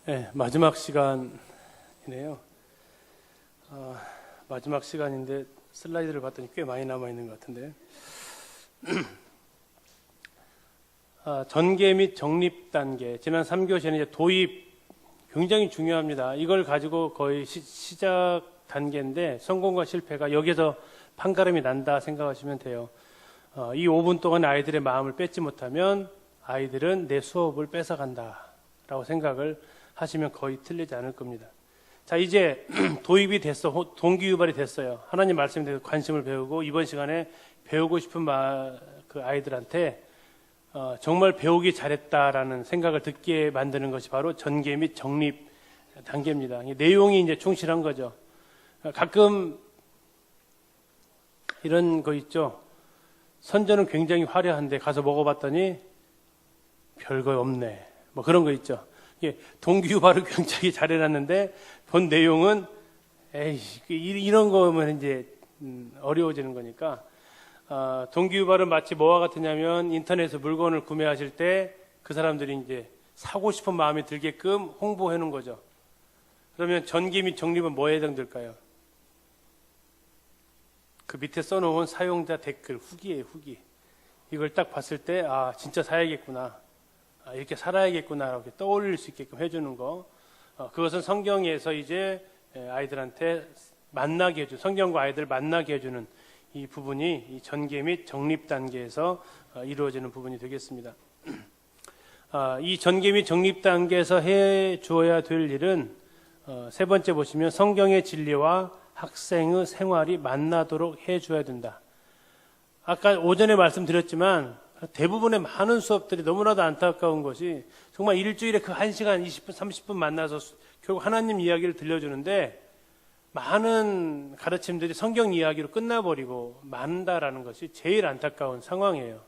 네, 마지막 시간이네요. 마지막 시간인데 슬라이드를 봤더니 꽤 많이 남아있는 것 같은데 전개 및 정립 단계, 지난 3교시에는 이제 도입 굉장히 중요합니다. 이걸 가지고 거의 시작 단계인데 성공과 실패가 여기서 판가름이 난다 생각하시면 돼요. 이 5분 동안 아이들의 마음을 뺏지 못하면 아이들은 내 수업을 뺏어간다 라고 생각을 하시면 거의 틀리지 않을 겁니다. 자, 이제 도입이 됐어. 동기유발이 됐어요. 하나님 말씀에 대해서 관심을 배우고 이번 시간에 배우고 싶은 그 아이들한테 정말 배우기 잘했다라는 생각을 듣게 만드는 것이 바로 전개 및 정립 단계입니다. 내용이 이제 충실한 거죠. 가끔 이런 거 있죠. 선전은 굉장히 화려한데 가서 먹어봤더니 별거 없네. 뭐 그런 거 있죠. 동기유발을 굉장히 잘해놨는데 본 내용은 에이 이런 거면 이제 어려워지는 거니까 동기유발은 마치 뭐와 같으냐면 인터넷에서 물건을 구매하실 때 그 사람들이 이제 사고 싶은 마음이 들게끔 홍보해 놓은 거죠. 그러면 전개 및 정립은 뭐에 해당될까요? 그 밑에 써놓은 사용자 댓글 후기예요, 후기. 이걸 딱 봤을 때 진짜 사야겠구나. 이렇게 살아야겠구나라고 떠올릴 수 있게끔 해주는 거. 그것은 성경에서 이제 아이들한테 만나게 해주는, 성경과 아이들 만나게 해주는 이 부분이 이 전개 및 정립 단계에서 이루어지는 부분이 되겠습니다. 이 전개 및 정립 단계에서 해 주어야 될 일은 세 번째 보시면 성경의 진리와 학생의 생활이 만나도록 해 줘야 된다. 아까 오전에 말씀드렸지만 대부분의 많은 수업들이 너무나도 안타까운 것이 정말 일주일에 그 1시간 20분 30분 만나서 결국 하나님 이야기를 들려주는데 많은 가르침들이 성경 이야기로 끝나버리고 만다라는 것이 제일 안타까운 상황이에요.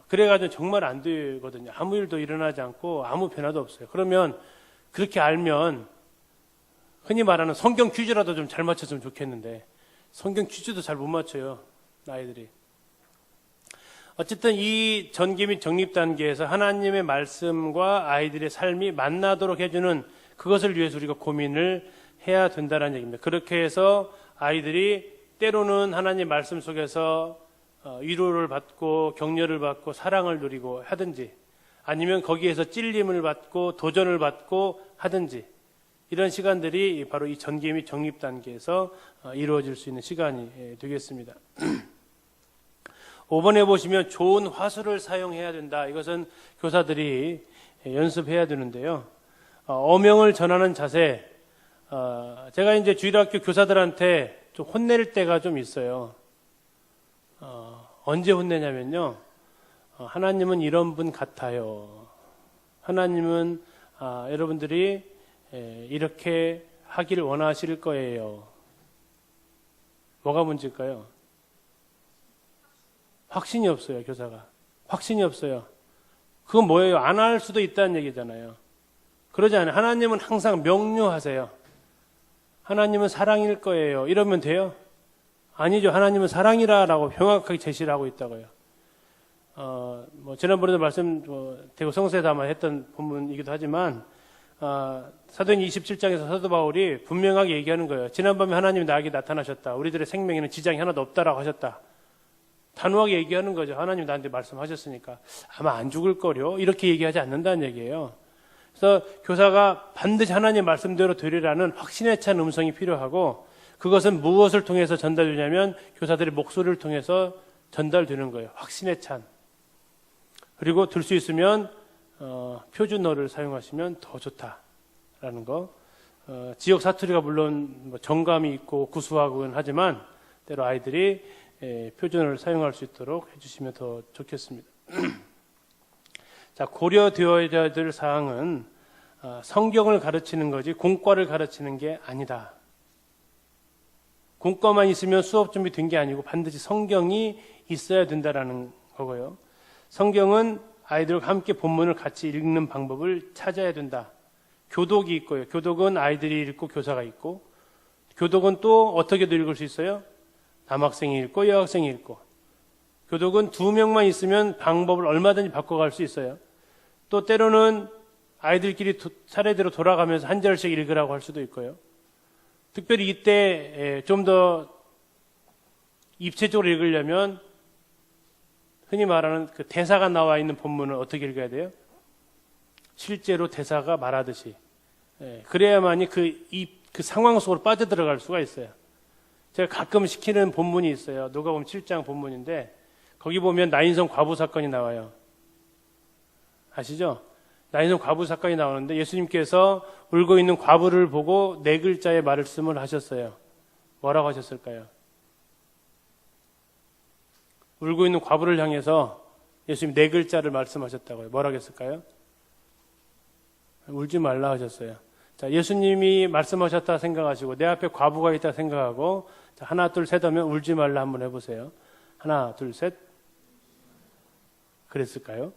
그래가지고 정말 안 되거든요. 아무 일도 일어나지 않고 아무 변화도 없어요. 그러면 그렇게 알면 흔히 말하는 성경 퀴즈라도 좀 잘 맞췄으면 좋겠는데 성경 퀴즈도 잘 못 맞춰요, 아이들이. 어쨌든 이 전개 및 정립 단계에서 하나님의 말씀과 아이들의 삶이 만나도록 해주는 그것을 위해서 우리가 고민을 해야 된다는 얘기입니다. 그렇게 해서 아이들이 때로는 하나님 말씀 속에서 위로를 받고 격려를 받고 사랑을 누리고 하든지 아니면 거기에서 찔림을 받고 도전을 받고 하든지 이런 시간들이 바로 이 전개 및 정립 단계에서 이루어질 수 있는 시간이 되겠습니다. 5번에 보시면 좋은 화술을 사용해야 된다. 이것은 교사들이 연습해야 되는데요. 어명을 전하는 자세. 제가 이제 주일학교 교사들한테 좀 혼낼 때가 좀 있어요. 언제 혼내냐면요. 하나님은 이런 분 같아요. 하나님은 여러분들이 이렇게 하기를 원하실 거예요. 뭐가 문제일까요? 확신이 없어요, 교사가. 확신이 없어요. 그건 뭐예요? 안 할 수도 있다는 얘기잖아요. 그러지 않아요. 하나님은 항상 명료하세요. 하나님은 사랑일 거예요. 이러면 돼요? 아니죠. 하나님은 사랑이라라고 명확하게 제시를 하고 있다고요. 지난번에도 대구 성서에서 아마 했던 본문이기도 하지만, 사도행 27장에서 사도 바울이 분명하게 얘기하는 거예요. 지난밤에 하나님이 나에게 나타나셨다. 우리들의 생명에는 지장이 하나도 없다라고 하셨다. 단호하게 얘기하는 거죠. 하나님 나한테 말씀하셨으니까 아마 안 죽을 거려. 이렇게 얘기하지 않는다는 얘기예요. 그래서 교사가 반드시 하나님 말씀대로 되리라는 확신에 찬 음성이 필요하고 그것은 무엇을 통해서 전달되냐면 교사들의 목소리를 통해서 전달되는 거예요. 확신에 찬. 그리고 들 수 있으면 표준어를 사용하시면 더 좋다라는 거. 지역 사투리가 물론 정감이 있고 구수하곤 하지만 때로 아이들이 표준어를 사용할 수 있도록 해주시면 더 좋겠습니다. 자, 고려되어야 될 사항은 성경을 가르치는 거지 공과를 가르치는 게 아니다. 공과만 있으면 수업 준비 된 게 아니고 반드시 성경이 있어야 된다라는 거고요. 성경은 아이들과 함께 본문을 같이 읽는 방법을 찾아야 된다. 교독이 있고요. 교독은 아이들이 읽고 교사가 있고 교독은 또 어떻게도 읽을 수 있어요? 남학생이 읽고 여학생이 읽고 교독은 2명만 있으면 방법을 얼마든지 바꿔갈 수 있어요. 또 때로는 아이들끼리 차례대로 돌아가면서 한 절씩 읽으라고 할 수도 있고요. 특별히 이때 좀 더 입체적으로 읽으려면 흔히 말하는 그 대사가 나와 있는 본문을 어떻게 읽어야 돼요? 실제로 대사가 말하듯이. 그래야만이 그 상황 속으로 빠져들어갈 수가 있어요. 제가 가끔 시키는 본문이 있어요. 누가복음 7장 본문인데 거기 보면 나인성 과부 사건이 나와요. 아시죠? 나인성 과부 사건이 나오는데 예수님께서 울고 있는 과부를 보고 4글자의 말씀을 하셨어요. 뭐라고 하셨을까요? 울고 있는 과부를 향해서 예수님 4글자를 말씀하셨다고요. 뭐라고 했을까요? 울지 말라 하셨어요. 자, 예수님이 말씀하셨다 생각하시고 내 앞에 과부가 있다 생각하고 자, 하나 둘 셋 하면 울지 말라 한번 해보세요. 하나 둘 셋. 그랬을까요?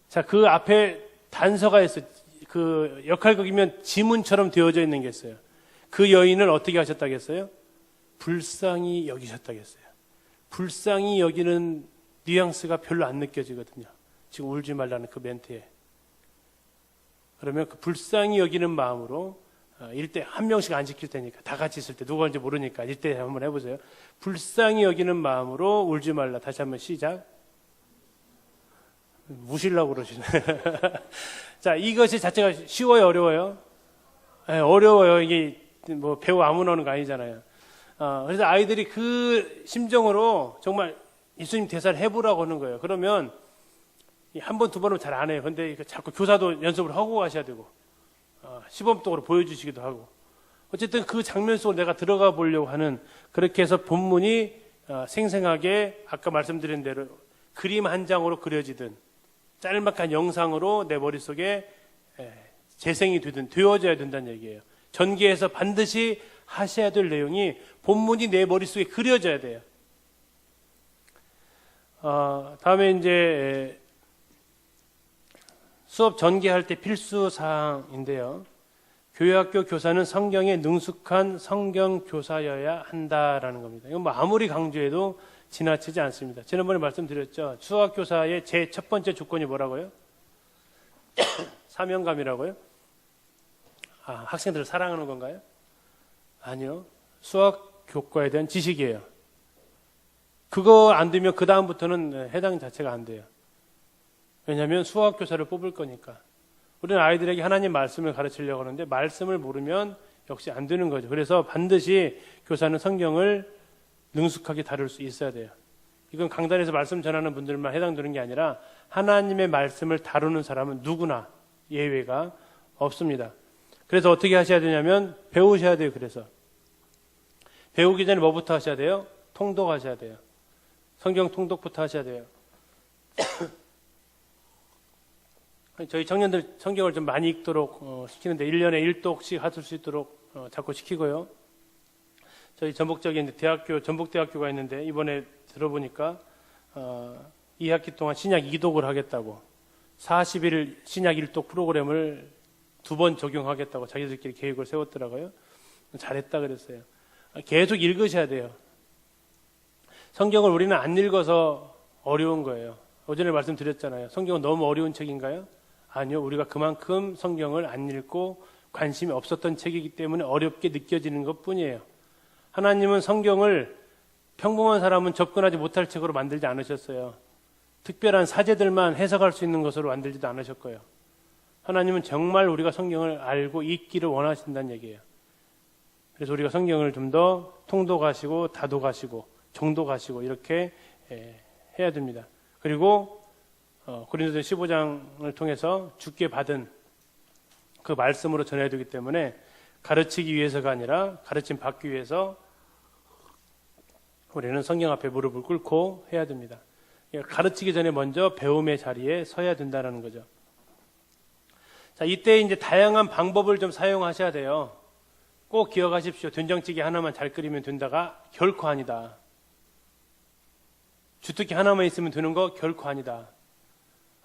자, 그 앞에 단서가 있어요. 그 역할극이면 지문처럼 되어져 있는 게 있어요. 그 여인을 어떻게 하셨다겠어요? 불쌍히 여기셨다겠어요. 불쌍히 여기는 뉘앙스가 별로 안 느껴지거든요. 지금 울지 말라는 그 멘트에. 그러면 그 불쌍히 여기는 마음으로 일대 한 명씩 안 지킬 테니까 다 같이 있을 때 누가 온지 모르니까 일대 한번 해보세요. 불쌍히 여기는 마음으로 울지 말라. 다시 한번 시작. 무시려고 그러시네. 자, 이것이 자체가 쉬워요, 어려워요? 네, 어려워요. 이게 뭐 배우 아무나 오는 거 아니잖아요. 그래서 아이들이 그 심정으로 정말 예수님 대사를 해보라고 하는 거예요. 그러면 한 번, 두 번은 잘 안 해요. 근데 자꾸 교사도 연습을 하고 가셔야 되고, 시범적으로 보여주시기도 하고. 어쨌든 그 장면 속으로 내가 들어가 보려고 하는, 그렇게 해서 본문이 생생하게 아까 말씀드린 대로 그림 한 장으로 그려지든, 짤막한 영상으로 내 머릿속에 재생이 되어져야 된다는 얘기예요. 전개해서 반드시 하셔야 될 내용이 본문이 내 머릿속에 그려져야 돼요. 다음에 이제 수업 전개할 때 필수 사항인데요. 교회학교 교사는 성경에 능숙한 성경 교사여야 한다라는 겁니다. 이건 뭐 아무리 강조해도 지나치지 않습니다. 지난번에 말씀드렸죠. 수학교사의 제 첫 번째 조건이 뭐라고요? 사명감이라고요? 학생들을 사랑하는 건가요? 아니요. 수학 교과에 대한 지식이에요. 그거 안 되면 그 다음부터는 해당 자체가 안 돼요. 왜냐하면 수학 교사를 뽑을 거니까. 우리는 아이들에게 하나님 말씀을 가르치려고 하는데 말씀을 모르면 역시 안 되는 거죠. 그래서 반드시 교사는 성경을 능숙하게 다룰 수 있어야 돼요. 이건 강단에서 말씀 전하는 분들만 해당되는 게 아니라 하나님의 말씀을 다루는 사람은 누구나 예외가 없습니다. 그래서 어떻게 하셔야 되냐면 배우셔야 돼요. 그래서 배우기 전에 뭐부터 하셔야 돼요? 통독하셔야 돼요. 성경 통독부터 하셔야 돼요. 저희 청년들 성경을 좀 많이 읽도록 시키는데 1년에 1독씩 하실 수 있도록 자꾸 시키고요. 저희 전북적인 전북대학교가 있는데 이번에 들어보니까 2학기 동안 신약 2독을 하겠다고 40일 신약 1독 프로그램을 2번 적용하겠다고 자기들끼리 계획을 세웠더라고요. 잘했다 그랬어요. 계속 읽으셔야 돼요. 성경을 우리는 안 읽어서 어려운 거예요. 어전에 말씀드렸잖아요. 성경은 너무 어려운 책인가요? 아니요. 우리가 그만큼 성경을 안 읽고 관심이 없었던 책이기 때문에 어렵게 느껴지는 것뿐이에요. 하나님은 성경을 평범한 사람은 접근하지 못할 책으로 만들지 않으셨어요. 특별한 사제들만 해석할 수 있는 것으로 만들지도 않으셨고요. 하나님은 정말 우리가 성경을 알고 읽기를 원하신다는 얘기예요. 그래서 우리가 성경을 좀 더 통독하시고 다독하시고 정독하시고 이렇게 해야 됩니다. 그리고 고린도전 15장을 통해서 주께 받은 그 말씀으로 전해야 되기 때문에 가르치기 위해서가 아니라 가르침 받기 위해서 우리는 성경 앞에 무릎을 꿇고 해야 됩니다. 가르치기 전에 먼저 배움의 자리에 서야 된다는 거죠. 자, 이때 이제 다양한 방법을 좀 사용하셔야 돼요. 꼭 기억하십시오. 된장찌개 하나만 잘 끓이면 된다가 결코 아니다. 주특기 하나만 있으면 되는 거 결코 아니다.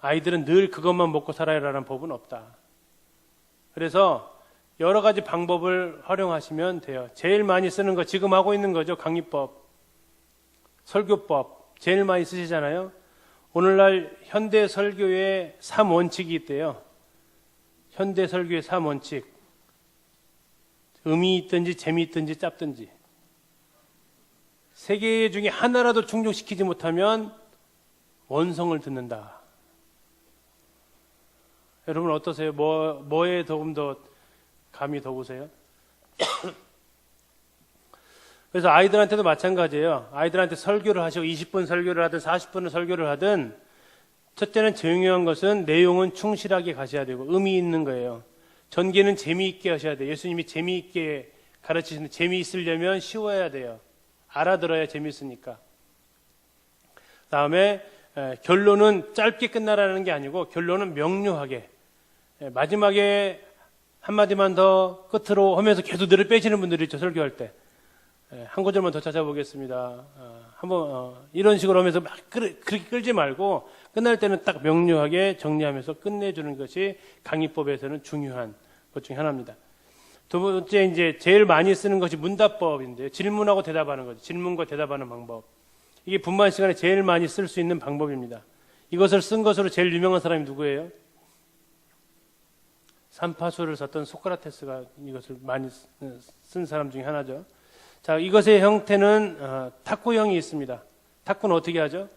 아이들은 늘 그것만 먹고 살아야라는 법은 없다. 그래서 여러 가지 방법을 활용하시면 돼요. 제일 많이 쓰는 거 지금 하고 있는 거죠. 강의법, 설교법 제일 많이 쓰시잖아요. 오늘날 현대 설교의 3원칙이 있대요. 현대 설교의 3원칙. 의미 있든지 재미있든지 짧든지. 세 개 중에 하나라도 충족시키지 못하면 원성을 듣는다. 여러분 어떠세요? 뭐에 조금 더 감이 더 오세요? 그래서 아이들한테도 마찬가지예요. 아이들한테 설교를 하시고 20분 설교를 하든 40분 설교를 하든 첫째는 중요한 것은 내용은 충실하게 가셔야 되고 의미 있는 거예요. 전개는 재미있게 하셔야 돼요. 예수님이 재미있게 가르치시는데 재미있으려면 쉬워야 돼요. 알아들어야 재미있으니까. 다음에 결론은 짧게 끝나라는 게 아니고 결론은 명료하게 마지막에 한마디만 더 끝으로 하면서 계속 늘을 빼시는 분들이 있죠. 설교할 때. 한 구절만 더 찾아보겠습니다. 한번 이런 식으로 하면서 막 그렇게 끌지 말고 끝날 때는 딱 명료하게 정리하면서 끝내주는 것이 강의법에서는 중요한 것 중에 하나입니다. 두 번째 이제 제일 많이 쓰는 것이 문답법인데요. 질문하고 대답하는 거죠. 질문과 대답하는 방법. 이게 분반 시간에 제일 많이 쓸 수 있는 방법입니다. 이것을 쓴 것으로 제일 유명한 사람이 누구예요? 삼파수를 썼던 소크라테스가 이것을 많이 쓴 사람 중에 하나죠. 자, 이것의 형태는 탁구형이 있습니다. 탁구는 어떻게 하죠?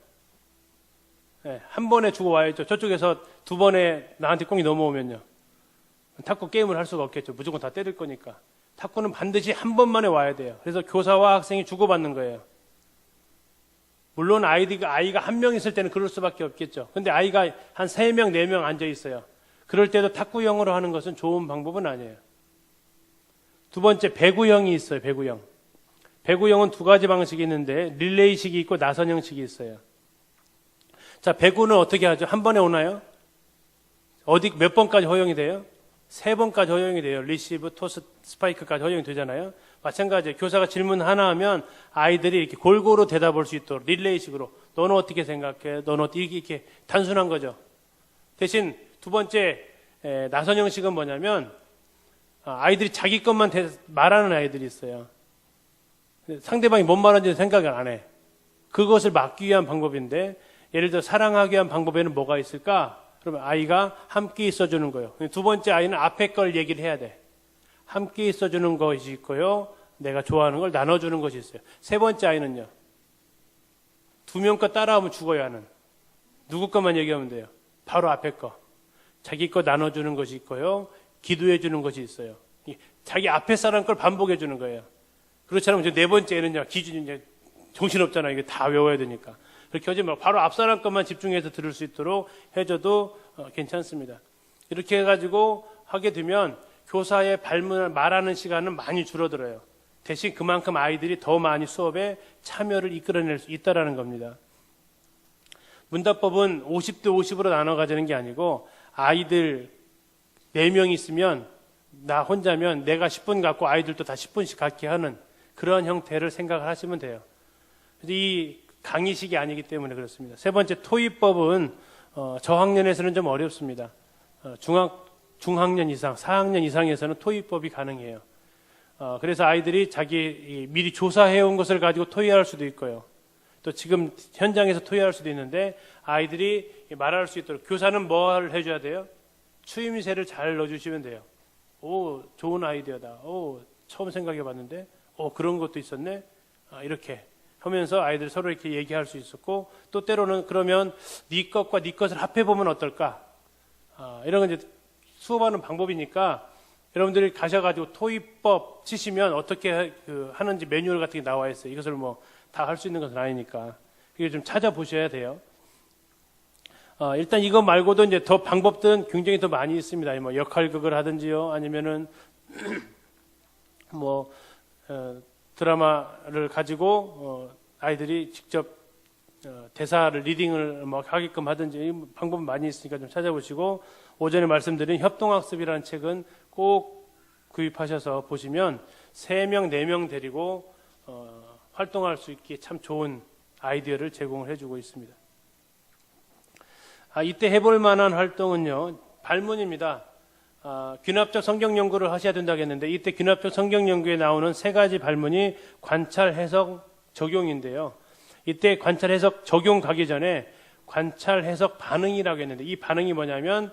한 번에 주고 와야죠. 저쪽에서 두 번에 나한테 공이 넘어오면요. 탁구 게임을 할 수가 없겠죠. 무조건 다 때릴 거니까. 탁구는 반드시 한 번만에 와야 돼요. 그래서 교사와 학생이 주고받는 거예요. 물론 아이가 한 명 있을 때는 그럴 수밖에 없겠죠. 근데 아이가 한 3명, 4명 앉아 있어요. 그럴 때도 탁구형으로 하는 것은 좋은 방법은 아니에요. 두 번째, 배구형이 있어요. 배구형. 배구형은 두 가지 방식이 있는데 릴레이식이 있고 나선형식이 있어요. 자, 배구는 어떻게 하죠? 한 번에 오나요? 몇 번까지 허용이 돼요? 3번까지 허용이 돼요. 리시브, 토스, 스파이크까지 허용이 되잖아요. 마찬가지예요. 교사가 질문 하나 하면 아이들이 이렇게 골고루 대답할 수 있도록 릴레이식으로 너는 어떻게 생각해? 너는 어떻게 이렇게 단순한 거죠. 대신 두 번째 나선형식은 뭐냐면 아이들이 자기 것만 말하는 아이들이 있어요. 상대방이 뭔 말하는지 생각을 안 해. 그것을 막기 위한 방법인데 예를 들어 사랑하기 위한 방법에는 뭐가 있을까? 그러면 아이가 함께 있어주는 거예요. 두 번째 아이는 앞에 걸 얘기를 해야 돼. 함께 있어주는 것이 있고요. 내가 좋아하는 걸 나눠주는 것이 있어요. 세 번째 아이는요. 2명 거 따라하면 죽어야 하는. 누구 것만 얘기하면 돼요. 바로 앞에 거. 자기 거 나눠주는 것이 있고요. 기도해주는 것이 있어요. 자기 앞에 사람 걸 반복해주는 거예요. 그렇지 않으면 네 번째는요. 기준이 이제 정신없잖아요. 이게 다 외워야 되니까. 그렇게 하지 말고 바로 앞 사람 것만 집중해서 들을 수 있도록 해줘도 괜찮습니다. 이렇게 해가지고 하게 되면 교사의 말하는 시간은 많이 줄어들어요. 대신 그만큼 아이들이 더 많이 수업에 참여를 이끌어낼 수 있다는 겁니다. 문답법은 50대 50으로 나눠 가지는 게 아니고 아이들 4명 있으면 나 혼자면 내가 10분 갖고 아이들도 다 10분씩 갖게 하는 그런 형태를 생각을 하시면 돼요. 이 강의식이 아니기 때문에 그렇습니다. 세 번째 토익법은 저학년에서는 좀 어렵습니다. 중학년 이상, 4학년 이상에서는 토익법이 가능해요. 그래서 아이들이 자기 미리 조사해온 것을 가지고 토의할 수도 있고요. 또 지금 현장에서 토의할 수도 있는데 아이들이 말할 수 있도록 교사는 뭘 해줘야 돼요? 추임새를 잘 넣어주시면 돼요. 오, 좋은 아이디어다. 오, 처음 생각해봤는데, 그런 것도 있었네. 이렇게 하면서 아이들 서로 이렇게 얘기할 수 있었고 또 때로는 그러면 네 것과 네 것을 합해보면 어떨까? 이런 건 이제 수업하는 방법이니까 여러분들이 가셔가지고 토익법 치시면 어떻게 하는지 매뉴얼 같은 게 나와 있어요. 이것을 뭐 다 할 수 있는 것은 아니니까 그게 좀 찾아보셔야 돼요. 일단 이거 말고도 이제 더 방법들은 굉장히 더 많이 있습니다. 뭐 역할극을 하든지요, 아니면은 뭐 드라마를 가지고 아이들이 직접 대사를 리딩을 뭐 하게끔 하든지 방법은 많이 있으니까 좀 찾아보시고 오전에 말씀드린 협동학습이라는 책은 꼭 구입하셔서 보시면 3명, 4명 데리고 활동할 수 있게 참 좋은 아이디어를 제공을 해주고 있습니다. 이때 해볼 만한 활동은요, 발문입니다. 귀납적 성경 연구를 하셔야 된다고 했는데 이때 귀납적 성경 연구에 나오는 3가지 발문이 관찰, 해석, 적용인데요. 이때 관찰, 해석, 적용 가기 전에 관찰, 해석, 반응이라고 했는데 이 반응이 뭐냐면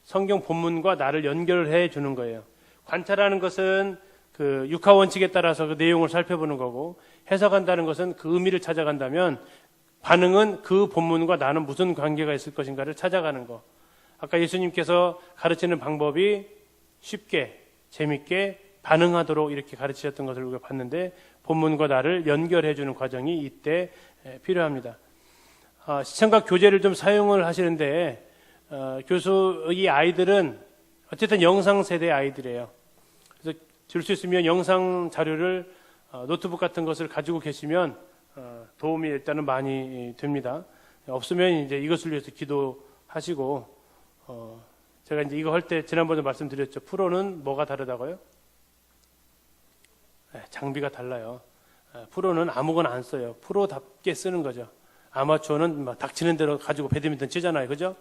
성경 본문과 나를 연결해 주는 거예요. 관찰하는 것은 그 육하 원칙에 따라서 그 내용을 살펴보는 거고, 해석한다는 것은 그 의미를 찾아간다면, 반응은 그 본문과 나는 무슨 관계가 있을 것인가를 찾아가는 거. 아까 예수님께서 가르치는 방법이 쉽게 재밌게 반응하도록 이렇게 가르치셨던 것을 우리가 봤는데, 본문과 나를 연결해 주는 과정이 이때 필요합니다. 시청각 교재를 좀 사용을 하시는데, 이 아이들은 어쨌든 영상 세대 아이들이에요. 그래서 줄 수 있으면 영상 자료를 노트북 같은 것을 가지고 계시면 도움이 일단은 많이 됩니다. 없으면 이제 이것을 위해서 기도하시고, 제가 이제 이거 할 때 지난번에 말씀드렸죠. 프로는 뭐가 다르다고요? 장비가 달라요. 프로는 아무거나 안 써요. 프로답게 쓰는 거죠. 아마추어는 막 닥치는 대로 가지고 배드민턴 치잖아요. 그죠?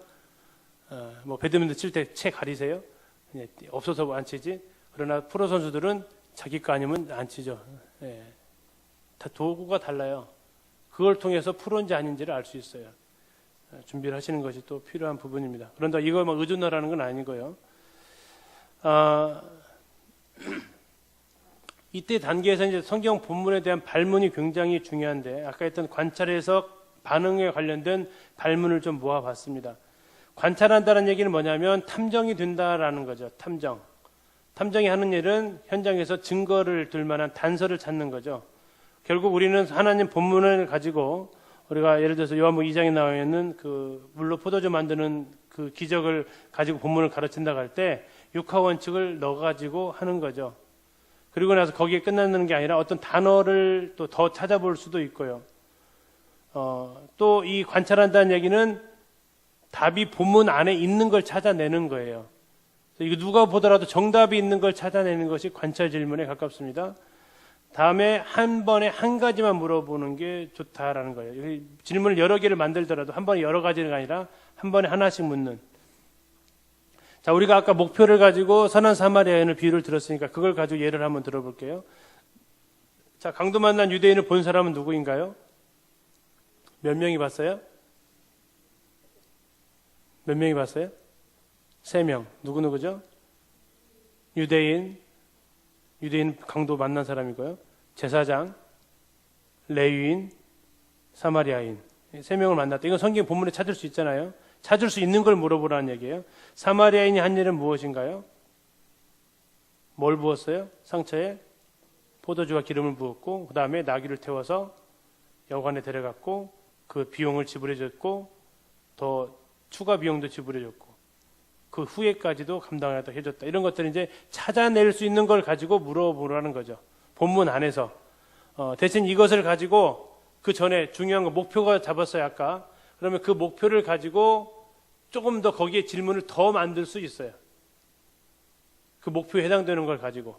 뭐 배드민턴 칠 때 채 가리세요? 없어서 안 치지. 그러나 프로 선수들은 자기 거 아니면 안 치죠. 다 도구가 달라요. 그걸 통해서 프로인지 아닌지를 알 수 있어요. 준비를 하시는 것이 또 필요한 부분입니다. 그런데 이걸 막 의존하라는 건 아니고요. 이때 단계에서 이제 성경 본문에 대한 발문이 굉장히 중요한데, 아까 했던 관찰에서 반응에 관련된 발문을 좀 모아봤습니다. 관찰한다는 얘기는 뭐냐면 탐정이 된다라는 거죠. 탐정이 하는 일은 현장에서 증거를 둘 만한 단서를 찾는 거죠. 결국 우리는 하나님 본문을 가지고, 우리가 예를 들어서 요한복음 2장에 나와 있는 그 물로 포도주 만드는 그 기적을 가지고 본문을 가르친다고 할 때 육하 원칙을 넣어가지고 하는 거죠. 그리고 나서 거기에 끝나는 게 아니라 어떤 단어를 또 더 찾아볼 수도 있고요. 또 이 관찰한다는 얘기는 답이 본문 안에 있는 걸 찾아내는 거예요. 이거 누가 보더라도 정답이 있는 걸 찾아내는 것이 관찰 질문에 가깝습니다. 다음에 한 번에 한 가지만 물어보는 게 좋다라는 거예요. 질문을 여러 개를 만들더라도 한 번에 여러 가지가 아니라 한 번에 하나씩 묻는. 자, 우리가 아까 목표를 가지고 선한 사마리아인을 비유를 들었으니까 그걸 가지고 예를 한번 들어볼게요. 자, 강도 만난 유대인을 본 사람은 누구인가요? 몇 명이 봤어요? 몇 명이 봤어요? 3명. 누구누구죠? 유대인 강도 만난 사람이고요. 제사장, 레위인, 사마리아인. 3명을 만났다. 이건 성경 본문에 찾을 수 있잖아요. 찾을 수 있는 걸 물어보라는 얘기예요. 사마리아인이 한 일은 무엇인가요? 뭘 부었어요? 상처에 포도주와 기름을 부었고, 그 다음에 나귀를 태워서 여관에 데려갔고, 그 비용을 지불해줬고, 더 추가 비용도 지불해줬고, 그 후에까지도 감당하다 해줬다. 이런 것들을 이제 찾아낼 수 있는 걸 가지고 물어보라는 거죠. 본문 안에서. 대신 이것을 가지고 그 전에 중요한 거 목표가 잡았어요, 아까. 그러면 그 목표를 가지고 조금 더 거기에 질문을 더 만들 수 있어요. 그 목표에 해당되는 걸 가지고.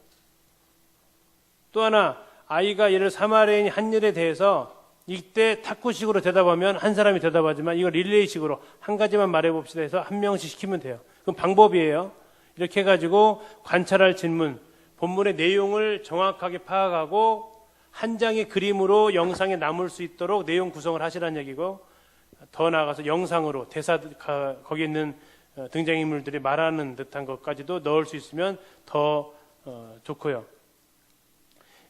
또 하나, 아이가 예를 사마리아인이 한 일에 대해서 이때 탁구식으로 대답하면 한 사람이 대답하지만 이거 릴레이식으로 한 가지만 말해봅시다 해서 한 명씩 시키면 돼요. 그건 방법이에요. 이렇게 해가지고 관찰할 질문, 본문의 내용을 정확하게 파악하고 한 장의 그림으로 영상에 남을 수 있도록 내용 구성을 하시라는 얘기고, 더 나아가서 영상으로 거기에 있는 등장인물들이 말하는 듯한 것까지도 넣을 수 있으면 더 좋고요.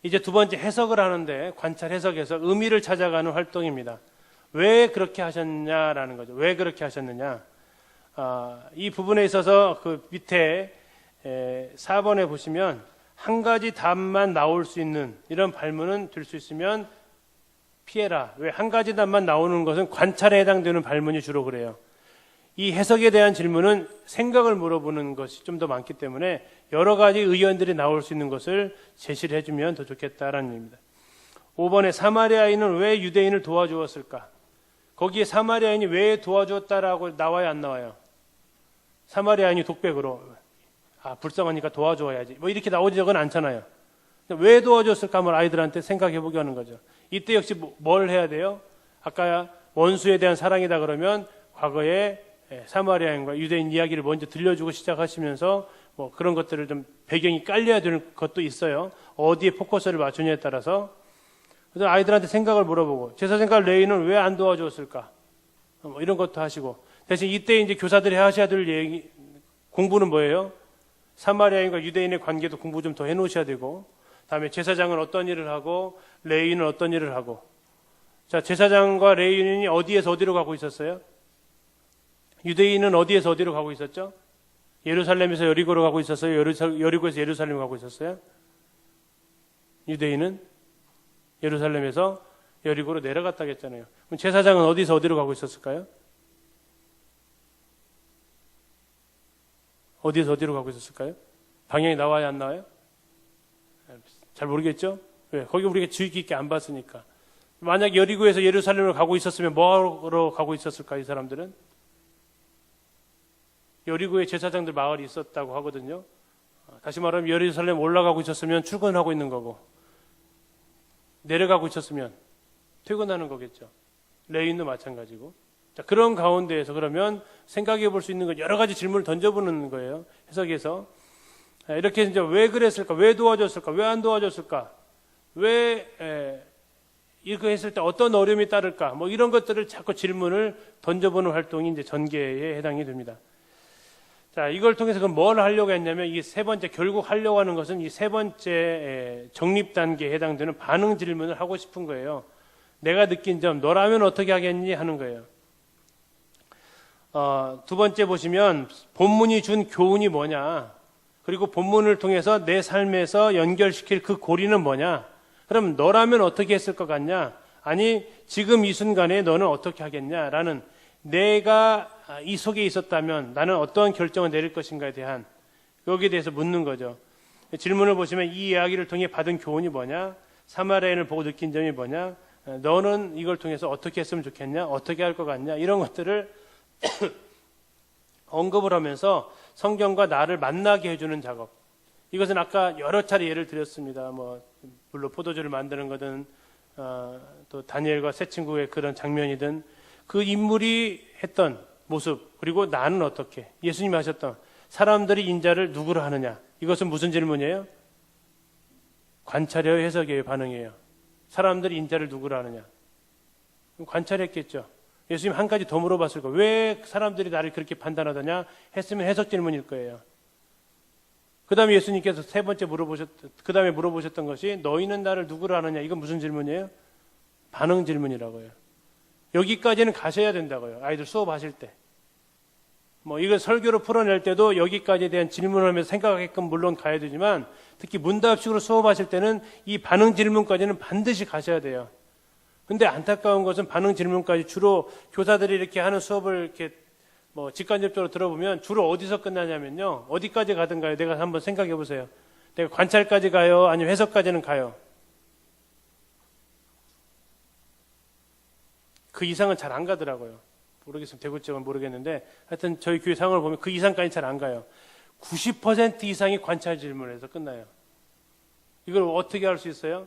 이제 두 번째 해석을 하는데, 관찰 해석에서 의미를 찾아가는 활동입니다. 왜 그렇게 하셨냐라는 거죠. 왜 그렇게 하셨느냐. 이 부분에 있어서 그 밑에 4번에 보시면 한 가지 답만 나올 수 있는 이런 발문은 될 수 있으면 피해라. 왜 한 가지 답만 나오는 것은 관찰에 해당되는 발문이 주로 그래요. 이 해석에 대한 질문은 생각을 물어보는 것이 좀 더 많기 때문에 여러 가지 의견들이 나올 수 있는 것을 제시를 해주면 더 좋겠다라는 얘기입니다. 5번에 사마리아인은 왜 유대인을 도와주었을까? 거기에 사마리아인이 왜 도와주었다라고 나와요, 안 나와요? 사마리아인이 독백으로 불쌍하니까 도와줘야지 뭐 이렇게 나오지는 않잖아요. 왜 도와줬을까 한번 아이들한테 생각해보게 하는 거죠. 이때 역시 뭘 해야 돼요? 아까 원수에 대한 사랑이다 그러면 과거에 사마리아인과 유대인 이야기를 먼저 들려주고 시작하시면서 뭐 그런 것들을 좀 배경이 깔려야 될 것도 있어요. 어디에 포커스를 맞추냐에 따라서. 그래서 아이들한테 생각을 물어보고, 제사장과 레위는 왜 안 도와줬을까? 뭐 이런 것도 하시고, 대신 이때 이제 교사들이 하셔야 될 공부는 뭐예요? 사마리아인과 유대인의 관계도 공부 좀 더 해놓으셔야 되고, 다음에 제사장은 어떤 일을 하고 레위인은 어떤 일을 하고. 자, 제사장과 레위인이 어디에서 어디로 가고 있었어요? 유대인은 어디에서 어디로 가고 있었죠? 예루살렘에서 여리고로 가고 있었어요? 여리고에서 예루살렘 가고 있었어요? 유대인은 예루살렘에서 여리고로 내려갔다고 했잖아요. 그럼 제사장은 어디서 어디로 가고 있었을까요? 어디에서 어디로 가고 있었을까요? 방향이 나와야 안 나와요? 잘 모르겠죠? 왜? 거기 우리가 주의 깊게 안 봤으니까. 만약 여리고에서 예루살렘으로 가고 있었으면 뭐하러 가고 있었을까요? 이 사람들은? 여리고에 제사장들 마을이 있었다고 하거든요. 다시 말하면 예루살렘 올라가고 있었으면 출근하고 있는 거고, 내려가고 있었으면 퇴근하는 거겠죠. 레위인도 마찬가지고. 자, 그런 가운데에서 그러면 생각해 볼 수 있는 건 여러 가지 질문을 던져보는 거예요. 해석해서. 이렇게 이제 왜 그랬을까? 왜 도와줬을까? 왜 안 도와줬을까? 왜 이렇게 했을 때 어떤 어려움이 따를까? 뭐 이런 것들을 자꾸 질문을 던져보는 활동이 이제 전개에 해당이 됩니다. 자, 이걸 통해서 그럼 뭘 하려고 했냐면 이 세 번째, 결국 하려고 하는 것은 이 세 번째 정립 단계에 해당되는 반응 질문을 하고 싶은 거예요. 내가 느낀 점, 너라면 어떻게 하겠니? 하는 거예요. 두 번째 보시면 본문이 준 교훈이 뭐냐? 그리고 본문을 통해서 내 삶에서 연결시킬 그 고리는 뭐냐? 그럼 너라면 어떻게 했을 것 같냐? 아니, 지금 이 순간에 너는 어떻게 하겠냐라는, 내가 이 속에 있었다면 나는 어떤 결정을 내릴 것인가에 대한, 여기에 대해서 묻는 거죠. 질문을 보시면 이 이야기를 통해 받은 교훈이 뭐냐? 사마리아인을 보고 느낀 점이 뭐냐? 너는 이걸 통해서 어떻게 했으면 좋겠냐? 어떻게 할 것 같냐? 이런 것들을 언급을 하면서 성경과 나를 만나게 해주는 작업. 이것은 아까 여러 차례 예를 드렸습니다. 물론 포도주를 만드는 거든, 또 다니엘과 새 친구의 그런 장면이든, 그 인물이 했던 모습, 그리고 나는 어떻게, 예수님이 하셨던, 사람들이 인자를 누구로 하느냐, 이것은 무슨 질문이에요? 관찰이에요, 해석이에요, 반응이에요? 사람들이 인자를 누구로 하느냐? 관찰했겠죠. 예수님 한 가지 더 물어봤을 거예요. 왜 사람들이 나를 그렇게 판단하더냐 했으면 해석 질문일 거예요. 그 다음에 예수님께서 세 번째 그 다음에 물어보셨던 것이 너희는 나를 누구로 아느냐. 이건 무슨 질문이에요? 반응 질문이라고요. 여기까지는 가셔야 된다고요. 아이들 수업하실 때. 이걸 설교로 풀어낼 때도 여기까지에 대한 질문을 하면서 생각하게끔 물론 가야 되지만, 특히 문답식으로 수업하실 때는 이 반응 질문까지는 반드시 가셔야 돼요. 근데 안타까운 것은 반응 질문까지 주로 교사들이 이렇게 하는 수업을 이렇게 직간접적으로 들어보면 주로 어디서 끝나냐면요. 어디까지 가든가요? 내가 한번 생각해 보세요. 내가 관찰까지 가요? 아니면 해석까지는 가요? 그 이상은 잘 안 가더라고요. 모르겠습니다. 대구 지역은 모르겠는데 하여튼 저희 교회 상황을 보면 그 이상까지 잘 안 가요. 90% 이상이 관찰 질문에서 끝나요. 이걸 어떻게 할 수 있어요?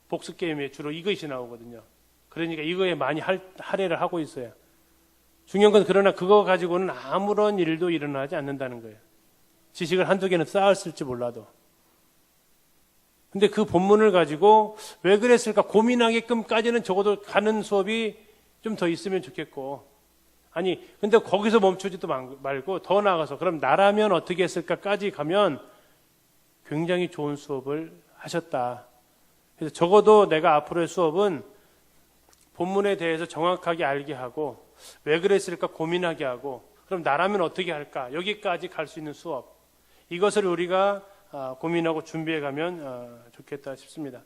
복수 게임에 주로 이것이 나오거든요. 그러니까 이거에 많이 할애를 하고 있어요. 중요한 건 그러나 그거 가지고는 아무런 일도 일어나지 않는다는 거예요. 지식을 한두 개는 쌓았을지 몰라도. 근데 그 본문을 가지고 왜 그랬을까 고민하게끔까지는 적어도 가는 수업이 좀 더 있으면 좋겠고, 아니 근데 거기서 멈추지도 말고 더 나아가서 그럼 나라면 어떻게 했을까까지 가면 굉장히 좋은 수업을 하셨다. 그래서 적어도 내가 앞으로의 수업은 본문에 대해서 정확하게 알게 하고 왜 그랬을까 고민하게 하고, 그럼 나라면 어떻게 할까, 여기까지 갈 수 있는 수업, 이것을 우리가 고민하고 준비해 가면 좋겠다 싶습니다.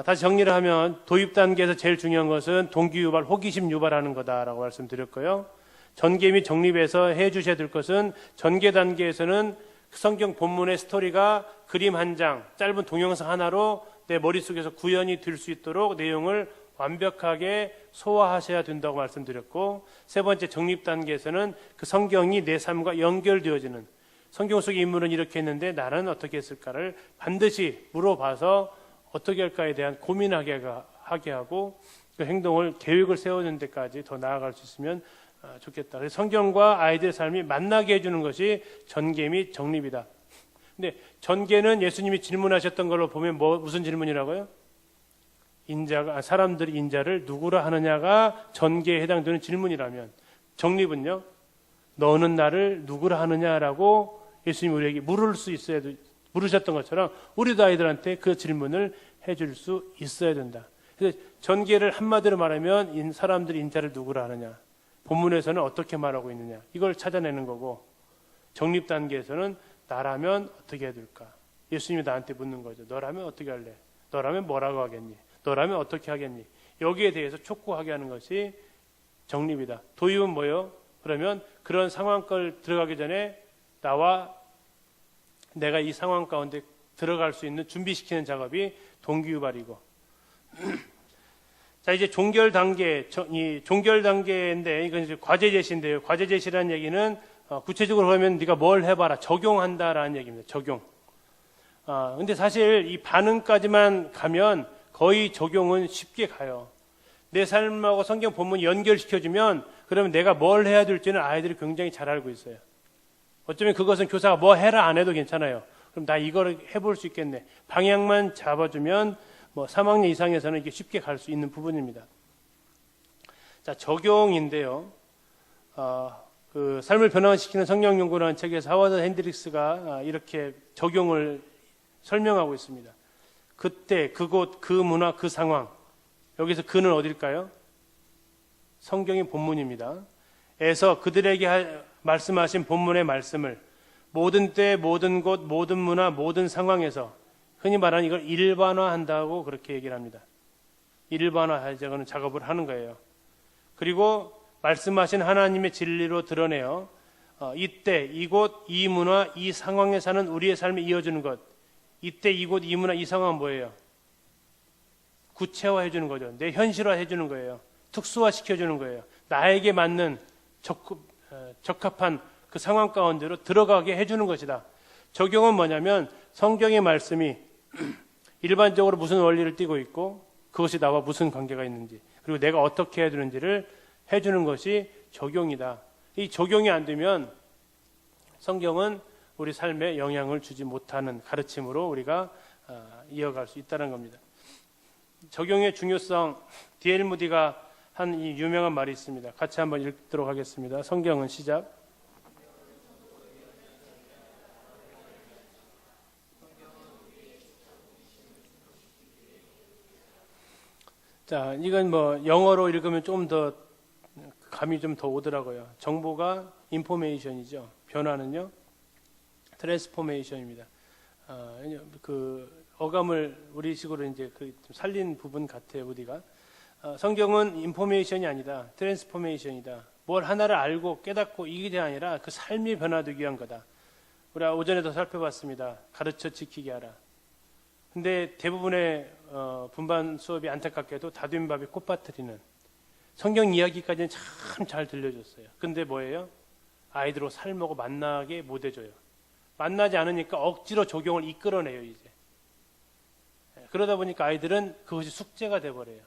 다시 정리를 하면 도입 단계에서 제일 중요한 것은 동기 유발, 호기심 유발하는 거다라고 말씀드렸고요. 전개 및 정립에서 해 주셔야 될 것은 전개 단계에서는 성경 본문의 스토리가 그림 한 장, 짧은 동영상 하나로 내 머릿속에서 구현이 될 수 있도록 내용을 완벽하게 소화하셔야 된다고 말씀드렸고, 세 번째 정립 단계에서는 그 성경이 내 삶과 연결되어지는, 성경 속의 인물은 이렇게 했는데 나는 어떻게 했을까를 반드시 물어봐서 어떻게 할까에 대한 고민하게 하고 그 행동을, 계획을 세우는 데까지 더 나아갈 수 있으면 좋겠다. 그래서 성경과 아이들의 삶이 만나게 해주는 것이 전개 및 정립이다. 근데 전개는 예수님이 질문하셨던 걸로 보면 무슨 질문이라고요? 사람들이 인자를 누구라 하느냐가 전계에 해당되는 질문이라면, 정립은요, 너는 나를 누구라 하느냐라고 예수님이 우리에게 물으셨던 것처럼 우리도 아이들한테 그 질문을 해줄 수 있어야 된다. 그래서 전계를 한마디로 말하면 사람들이 인자를 누구라 하느냐, 본문에서는 어떻게 말하고 있느냐, 이걸 찾아내는 거고, 정립 단계에서는 나라면 어떻게 해야 될까? 예수님이 나한테 묻는 거죠. 너라면 어떻게 할래? 너라면 뭐라고 하겠니? 너라면 어떻게 하겠니? 여기에 대해서 촉구하게 하는 것이 정립이다. 도입은 뭐예요? 그러면 그런 상황을 들어가기 전에 내가 이 상황 가운데 들어갈 수 있는 준비시키는 작업이 동기유발이고, 자, 이제 종결 단계인데, 이건 이제 과제 제시인데요. 과제 제시라는 얘기는 구체적으로 그러면 네가 뭘 해봐라, 적용한다라는 얘기입니다. 적용. 근데 사실 이 반응까지만 가면 거의 적용은 쉽게 가요. 내 삶하고 성경 본문 연결시켜주면 그러면 내가 뭘 해야 될지는 아이들이 굉장히 잘 알고 있어요. 어쩌면 그것은 교사가 뭐 해라 안 해도 괜찮아요. 그럼 나 이거를 해볼 수 있겠네. 방향만 잡아주면 뭐 3학년 이상에서는 이게 쉽게 갈 수 있는 부분입니다. 자, 적용인데요. 그 삶을 변화시키는 성경 연구라는 책에서 하워드 핸드릭스가 이렇게 적용을 설명하고 있습니다. 그때, 그곳, 그 문화, 그 상황. 여기서 그는 어딜까요? 성경의 본문입니다. 에서 그들에게 말씀하신 본문의 말씀을 모든 때, 모든 곳, 모든 문화, 모든 상황에서 흔히 말하는 이걸 일반화한다고 그렇게 얘기를 합니다. 일반화하자는 작업을 하는 거예요. 그리고 말씀하신 하나님의 진리로 드러내요. 이때, 이곳, 이 문화, 이 상황에 사는 우리의 삶에 이어주는 것. 이때, 이곳, 이 문화, 이 상황은 뭐예요? 구체화해 주는 거죠. 내 현실화해 주는 거예요. 특수화시켜 주는 거예요. 나에게 맞는 적합한 그 상황 가운데로 들어가게 해주는 것이다. 적용은 뭐냐면 성경의 말씀이 일반적으로 무슨 원리를 띠고 있고 그것이 나와 무슨 관계가 있는지, 그리고 내가 어떻게 해야 되는지를 해주는 것이 적용이다. 이 적용이 안 되면 성경은 우리 삶에 영향을 주지 못하는 가르침으로 우리가 이어갈 수 있다는 겁니다. 적용의 중요성, D.L. 무디가 한 이 유명한 말이 있습니다. 같이 한번 읽도록 하겠습니다. 성경은 시작. 자, 이건 뭐 영어로 읽으면 좀 더 감이 좀 더 오더라고요. 정보가 인포메이션이죠. 변화는요, 트랜스포메이션입니다. 그 어감을 우리식으로 이제 그 살린 부분 같아요, 우리가. 성경은 인포메이션이 아니다, 트랜스포메이션이다. 뭘 하나를 알고 깨닫고 이게 아니라 그 삶이 변화되기 위한 거다. 우리가 오전에도 살펴봤습니다. 가르쳐 지키게 하라. 근데 대부분의 분반 수업이 안타깝게도 다윈밥이 꽃밭들이는 성경 이야기까지는 참 잘 들려줬어요. 근데 뭐예요? 아이들하고 삶하고 만나게 못 해줘요. 만나지 않으니까 억지로 적용을 이끌어내요, 이제. 그러다 보니까 아이들은 그것이 숙제가 돼버려요.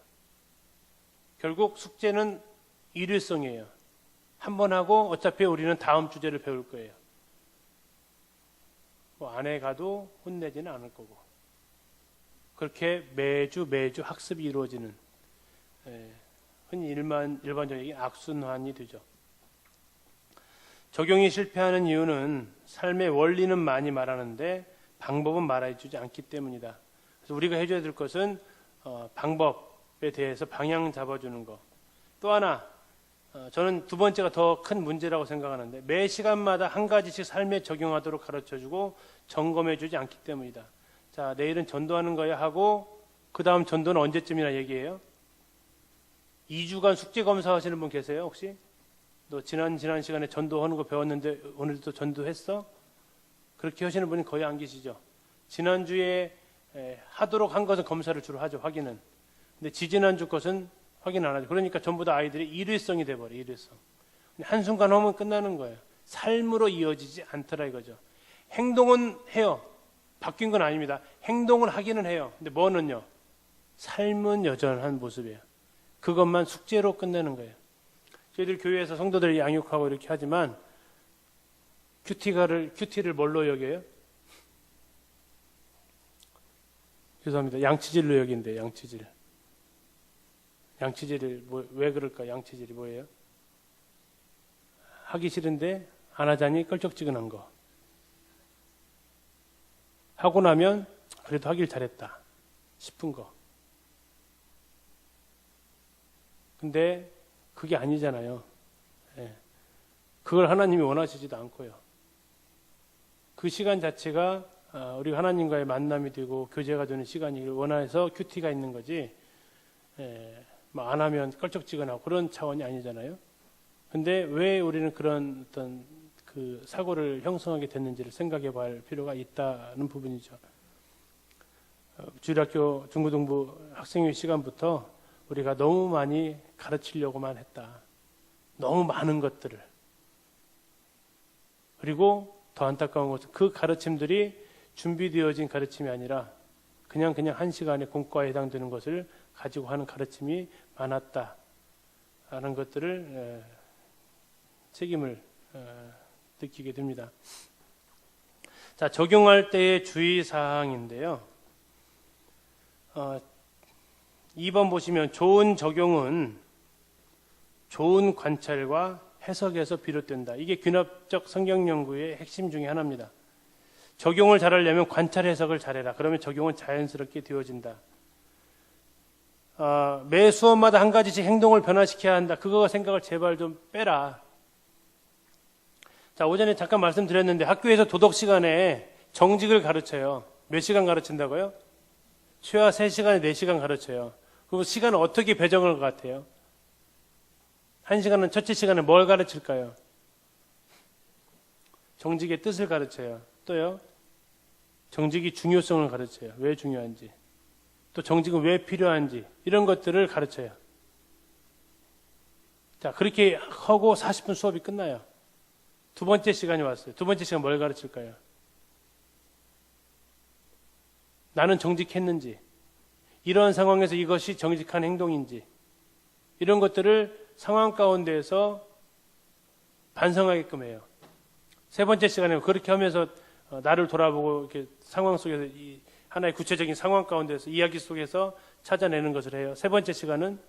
결국 숙제는 일회성이에요. 한 번 하고 어차피 우리는 다음 주제를 배울 거예요. 뭐 안에 가도 혼내지는 않을 거고. 그렇게 매주 학습이 이루어지는, 흔히 일반적인 얘기 악순환이 되죠. 적용이 실패하는 이유는 삶의 원리는 많이 말하는데 방법은 말해주지 않기 때문이다. 그래서 우리가 해줘야 될 것은 방법에 대해서 방향 잡아주는 거. 또 하나, 저는 두 번째가 더 큰 문제라고 생각하는데 매 시간마다 한 가지씩 삶에 적용하도록 가르쳐주고 점검해주지 않기 때문이다. 자, 내일은 전도하는 거야 하고 그 다음 전도는 언제쯤이나 얘기해요? 2주간 숙제 검사하시는 분 계세요, 혹시? 너 지난 시간에 전도하는 거 배웠는데 오늘도 전도했어? 그렇게 하시는 분이 거의 안 계시죠. 지난주에 하도록 한 것은 검사를 주로 하죠, 확인은. 근데 지지난주 것은 확인 안 하죠. 그러니까 전부 다 아이들이 일회성이 돼버려요, 일회성. 한순간 하면 끝나는 거예요. 삶으로 이어지지 않더라 이거죠. 행동은 해요. 바뀐 건 아닙니다. 행동을 하기는 해요. 근데 뭐는요? 삶은 여전한 모습이에요. 그것만 숙제로 끝내는 거예요. 저희들 교회에서 성도들 양육하고 이렇게 하지만 큐티를 뭘로 여겨요? 죄송합니다. 양치질로 여긴대요. 양치질. 양치질을 왜 그럴까? 양치질이 뭐예요? 하기 싫은데 안 하자니 껄쩍지근한 거. 하고 나면 그래도 하길 잘했다 싶은 거. 근데 그게 아니잖아요. 예. 그걸 하나님이 원하시지도 않고요. 그 시간 자체가 우리 하나님과의 만남이 되고 교제가 되는 시간이 원해서 큐티가 있는 거지. 안 하면 껄쩍지근하고 그런 차원이 아니잖아요. 근데 왜 우리는 그런 어떤 그 사고를 형성하게 됐는지를 생각해 볼 필요가 있다는 부분이죠. 주일학교 중고등부 학생회 시간부터 우리가 너무 많이 가르치려고만 했다. 너무 많은 것들을. 그리고 더 안타까운 것은 그 가르침들이 준비되어진 가르침이 아니라 그냥 한 시간의 공과에 해당되는 것을 가지고 하는 가르침이 많았다라는 것들을 책임을 느끼게 됩니다. 자, 적용할 때의 주의사항인데요. 2번 보시면 좋은 적용은 좋은 관찰과 해석에서 비롯된다. 이게 균합적 성경 연구의 핵심 중에 하나입니다. 적용을 잘하려면 관찰 해석을 잘해라. 그러면 적용은 자연스럽게 되어진다. 매 수업마다 한 가지씩 행동을 변화시켜야 한다. 그거 생각을 제발 좀 빼라. 자, 오전에 잠깐 말씀드렸는데 학교에서 도덕 시간에 정직을 가르쳐요. 몇 시간 가르친다고요? 최하 3시간에 4시간 가르쳐요. 그럼 시간을 어떻게 배정할 것 같아요? 1시간은 첫째 시간에 뭘 가르칠까요? 정직의 뜻을 가르쳐요. 또요? 정직이 중요성을 가르쳐요. 왜 중요한지. 또 정직은 왜 필요한지. 이런 것들을 가르쳐요. 자, 그렇게 하고 40분 수업이 끝나요. 두 번째 시간이 왔어요. 두 번째 시간 뭘 가르칠까요? 나는 정직했는지, 이런 상황에서 이것이 정직한 행동인지, 이런 것들을 상황 가운데에서 반성하게끔 해요. 세 번째 시간에 그렇게 하면서 나를 돌아보고 이렇게 상황 속에서 이 하나의 구체적인 상황 가운데서 이야기 속에서 찾아내는 것을 해요. 세 번째 시간은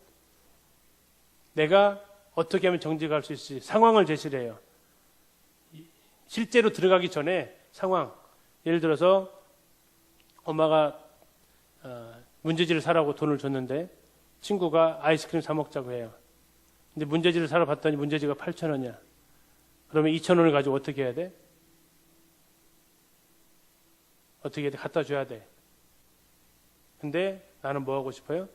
내가 어떻게 하면 정직할 수 있을지 상황을 제시를 해요. 실제로 들어가기 전에 상황, 예를 들어서 엄마가 문제지를 사라고 돈을 줬는데 친구가 아이스크림 사 먹자고 해요. 근데 문제지를 사러 봤더니 문제지가 8,000원이야. 그러면 2,000원을 가지고 어떻게 해야 돼? 어떻게 해야 돼? 갖다 줘야 돼. 근데 나는 뭐 하고 싶어요?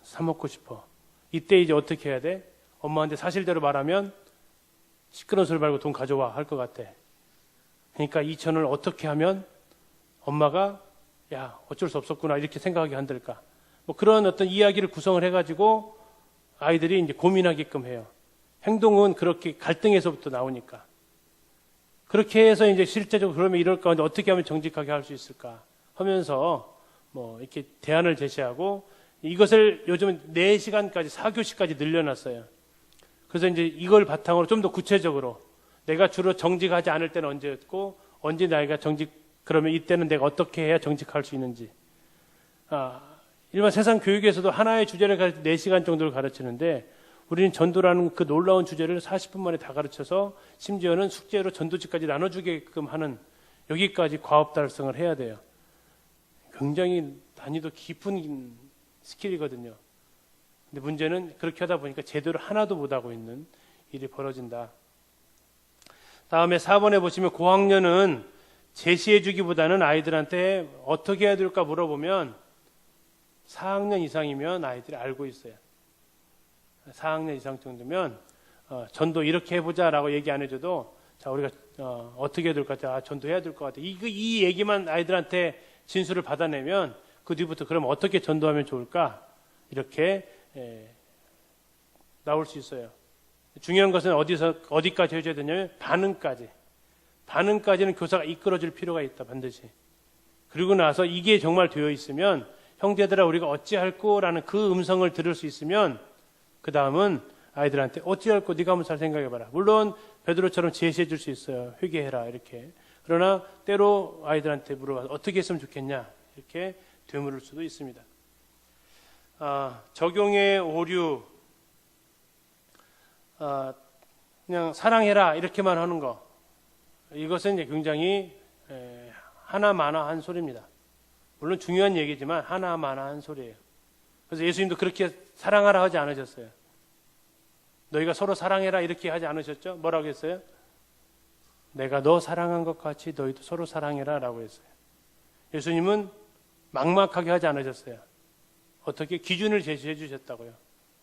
사 먹고 싶어. 이때 이제 어떻게 해야 돼? 엄마한테 사실대로 말하면 시끄러운 소리 말고 돈 가져와 할 것 같아. 그러니까 2,000원을 어떻게 하면 엄마가 야 어쩔 수 없었구나 이렇게 생각하게 한들까. 뭐 그런 어떤 이야기를 구성을 해가지고 아이들이 이제 고민하게끔 해요. 행동은 그렇게 갈등에서부터 나오니까. 그렇게 해서 이제 실제적으로 그러면 이럴 가운데 어떻게 하면 정직하게 할 수 있을까 하면서 뭐 이렇게 대안을 제시하고 이것을 요즘 4시간까지 4교시까지 늘려놨어요. 그래서 이제 이걸 바탕으로 좀 더 구체적으로 내가 주로 정직하지 않을 때는 언제였고 언제 나이가 그러면 이때는 내가 어떻게 해야 정직할 수 있는지. 일반 세상 교육에서도 하나의 주제를 가르칠 때 4시간 정도를 가르치는데 우리는 전도라는 그 놀라운 주제를 40분 만에 다 가르쳐서 심지어는 숙제로 전도지까지 나눠주게끔 하는 여기까지 과업 달성을 해야 돼요. 굉장히 난이도 깊은 스킬이거든요. 근데 문제는 그렇게 하다 보니까 제대로 하나도 못하고 있는 일이 벌어진다. 다음에 4번에 보시면 고학년은 제시해 주기보다는 아이들한테 어떻게 해야 될까 물어보면 4학년 이상이면 아이들이 알고 있어요. 4학년 이상 정도면 전도 이렇게 해보자라고 얘기 안 해줘도 자 우리가 어떻게 해야 될 것 같아? 전도해야 될 것 같아. 이 얘기만 아이들한테 진술을 받아내면 그 뒤부터 그럼 어떻게 전도하면 좋을까? 이렇게 나올 수 있어요. 중요한 것은 어디까지 해줘야 되냐면 반응까지는 교사가 이끌어줄 필요가 있다 반드시. 그리고 나서 이게 정말 되어 있으면 형제들아 우리가 어찌할꼬라는 그 음성을 들을 수 있으면 그 다음은 아이들한테 어찌할꼬 네가 한번 잘 생각해봐라. 물론 베드로처럼 제시해 줄 수 있어요. 회개해라 이렇게. 그러나 때로 아이들한테 물어봐서 어떻게 했으면 좋겠냐 이렇게 되물을 수도 있습니다. 적용의 오류, 그냥 사랑해라 이렇게만 하는 거, 이것은 이제 굉장히 하나마나한 소리입니다. 물론 중요한 얘기지만 하나마나한 소리예요. 그래서 예수님도 그렇게 사랑하라 하지 않으셨어요. 너희가 서로 사랑해라 이렇게 하지 않으셨죠? 뭐라고 했어요? 내가 너 사랑한 것 같이 너희도 서로 사랑해라 라고 했어요. 예수님은 막막하게 하지 않으셨어요. 어떻게 기준을 제시해 주셨다고요.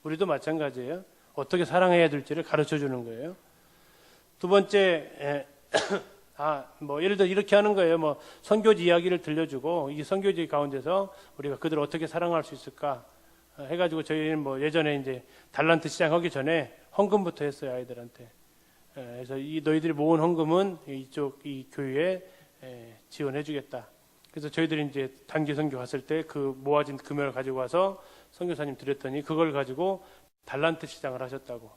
우리도 마찬가지예요. 어떻게 사랑해야 될지를 가르쳐 주는 거예요. 두 번째, 예를 들어 이렇게 하는 거예요. 선교지 이야기를 들려주고 이 선교지 가운데서 우리가 그들을 어떻게 사랑할 수 있을까 해가지고 저희는 예전에 이제 달란트 시장하기 전에 헌금부터 했어요, 아이들한테. 그래서 이 너희들이 모은 헌금은 이 교회에 지원해주겠다. 그래서 저희들이 이제 단기 선교 갔을 때 그 모아진 금액을 가지고 와서 선교사님 드렸더니 그걸 가지고 달란트 시장을 하셨다고.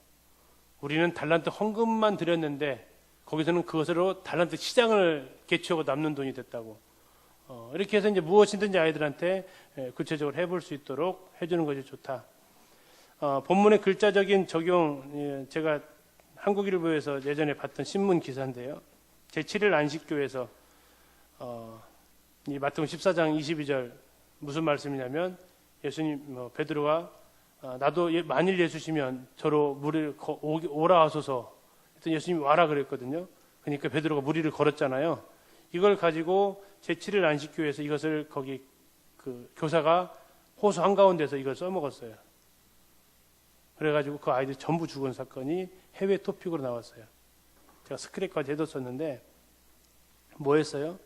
우리는 달란트 헌금만 드렸는데 거기서는 그것으로 달란트 시장을 개최하고 남는 돈이 됐다고. 이렇게 해서 이제 무엇이든지 아이들한테 구체적으로 해볼 수 있도록 해주는 것이 좋다. 본문의 글자적인 적용, 제가 한국일보에서 예전에 봤던 신문 기사인데요. 제7일 안식교에서 이 마태복음 14장 22절 무슨 말씀이냐면 예수님 베드로가 나도 만일 예수시면 저로 무리를 오라 하소서. 했더니 예수님이 와라 그랬거든요. 그러니까 베드로가 무리를 걸었잖아요. 이걸 가지고 제7일 안식교에서 이것을 거기 그 교사가 호수 한가운데서 이걸 써먹었어요. 그래가지고 그 아이들이 전부 죽은 사건이 해외 토픽으로 나왔어요. 제가 스크랩까지 해뒀었는데 뭐 했어요?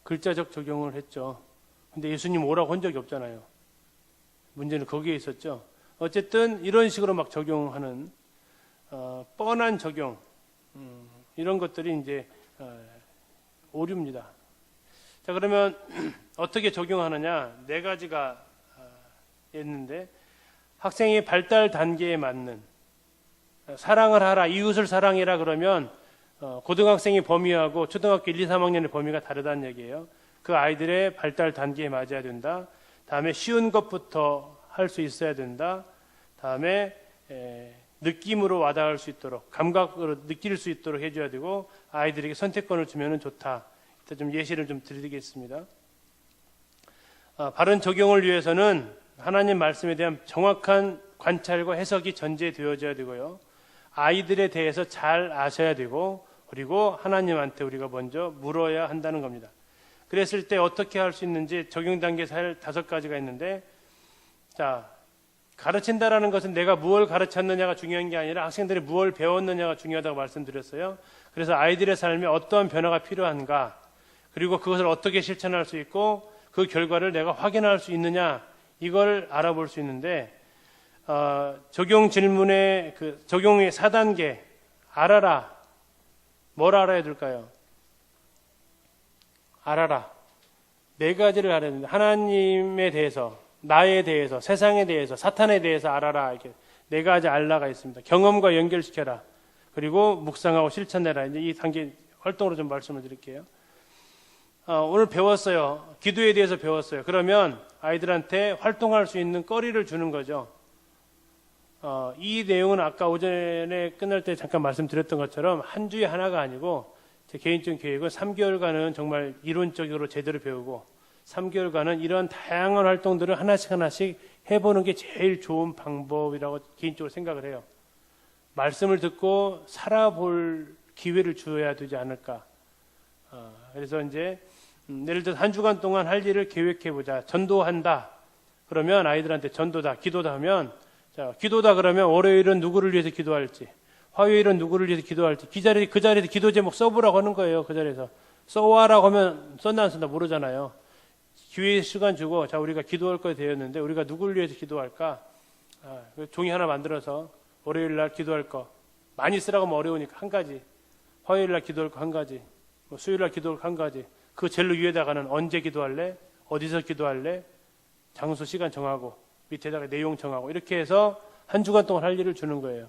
글자적 적용을 했죠. 근데 예수님 오라고 한 적이 없잖아요. 문제는 거기에 있었죠. 어쨌든 이런 식으로 막 적용하는 뻔한 적용, 이런 것들이 이제 오류입니다. 자, 그러면 어떻게 적용하느냐? 네 가지가 있는데, 학생의 발달 단계에 맞는 사랑을 하라, 이웃을 사랑해라 그러면 고등학생의 범위하고 초등학교 1, 2, 3학년의 범위가 다르다는 얘기예요. 그 아이들의 발달 단계에 맞아야 된다. 다음에 쉬운 것부터 할 수 있어야 된다. 다음에 느낌으로 와닿을 수 있도록, 감각으로 느낄 수 있도록 해줘야 되고, 아이들에게 선택권을 주면 좋다. 이따 좀 예시를 좀 드리겠습니다. 바른 적용을 위해서는 하나님 말씀에 대한 정확한 관찰과 해석이 전제되어져야 되고요. 아이들에 대해서 잘 아셔야 되고, 그리고 하나님한테 우리가 먼저 물어야 한다는 겁니다. 그랬을 때 어떻게 할 수 있는지 적용 단계 5가지가 있는데, 자, 가르친다라는 것은 내가 무엇을 가르쳤느냐가 중요한 게 아니라 학생들이 무엇을 배웠느냐가 중요하다고 말씀드렸어요. 그래서 아이들의 삶에 어떠한 변화가 필요한가, 그리고 그것을 어떻게 실천할 수 있고 그 결과를 내가 확인할 수 있느냐, 이걸 알아볼 수 있는데, 적용 질문의 적용의 4단계, 알아라. 뭘 알아야 될까요? 알아라. 4가지를 알아야 됩니다. 하나님에 대해서, 나에 대해서, 세상에 대해서, 사탄에 대해서 알아라. 이렇게 4가지 알라가 있습니다. 경험과 연결시켜라. 그리고 묵상하고 실천해라. 이제 이 단계 활동으로 좀 말씀을 드릴게요. 오늘 배웠어요. 기도에 대해서 배웠어요. 그러면 아이들한테 활동할 수 있는 거리를 주는 거죠. 이 내용은 아까 오전에 끝날 때 잠깐 말씀드렸던 것처럼 한 주에 하나가 아니고 제 개인적인 계획은 3개월간은 정말 이론적으로 제대로 배우고 3개월간은 이런 다양한 활동들을 하나씩 해보는 게 제일 좋은 방법이라고 개인적으로 생각을 해요. 말씀을 듣고 살아볼 기회를 주어야 되지 않을까. 그래서 이제 예를 들어서 한 주간 동안 할 일을 계획해보자. 전도한다. 그러면 아이들한테 전도다, 기도다 하면, 자, 기도다 그러면 월요일은 누구를 위해서 기도할지, 화요일은 누구를 위해서 기도할지, 그 자리에서 기도 제목 써보라고 하는 거예요. 그 자리에서. 써와라고 하면 썼나 안 썼나 모르잖아요. 기회 시간 주고, 자, 우리가 기도할 거 되었는데 우리가 누구를 위해서 기도할까? 종이 하나 만들어서 월요일 날 기도할 거 많이 쓰라고 하면 어려우니까 한 가지, 화요일 날 기도할 거 한 가지, 수요일 날 기도할 거 한 가지, 그 젤로 위에다가는 언제 기도할래, 어디서 기도할래, 장소 시간 정하고 밑에다가 내용 정하고, 이렇게 해서 한 주간 동안 할 일을 주는 거예요.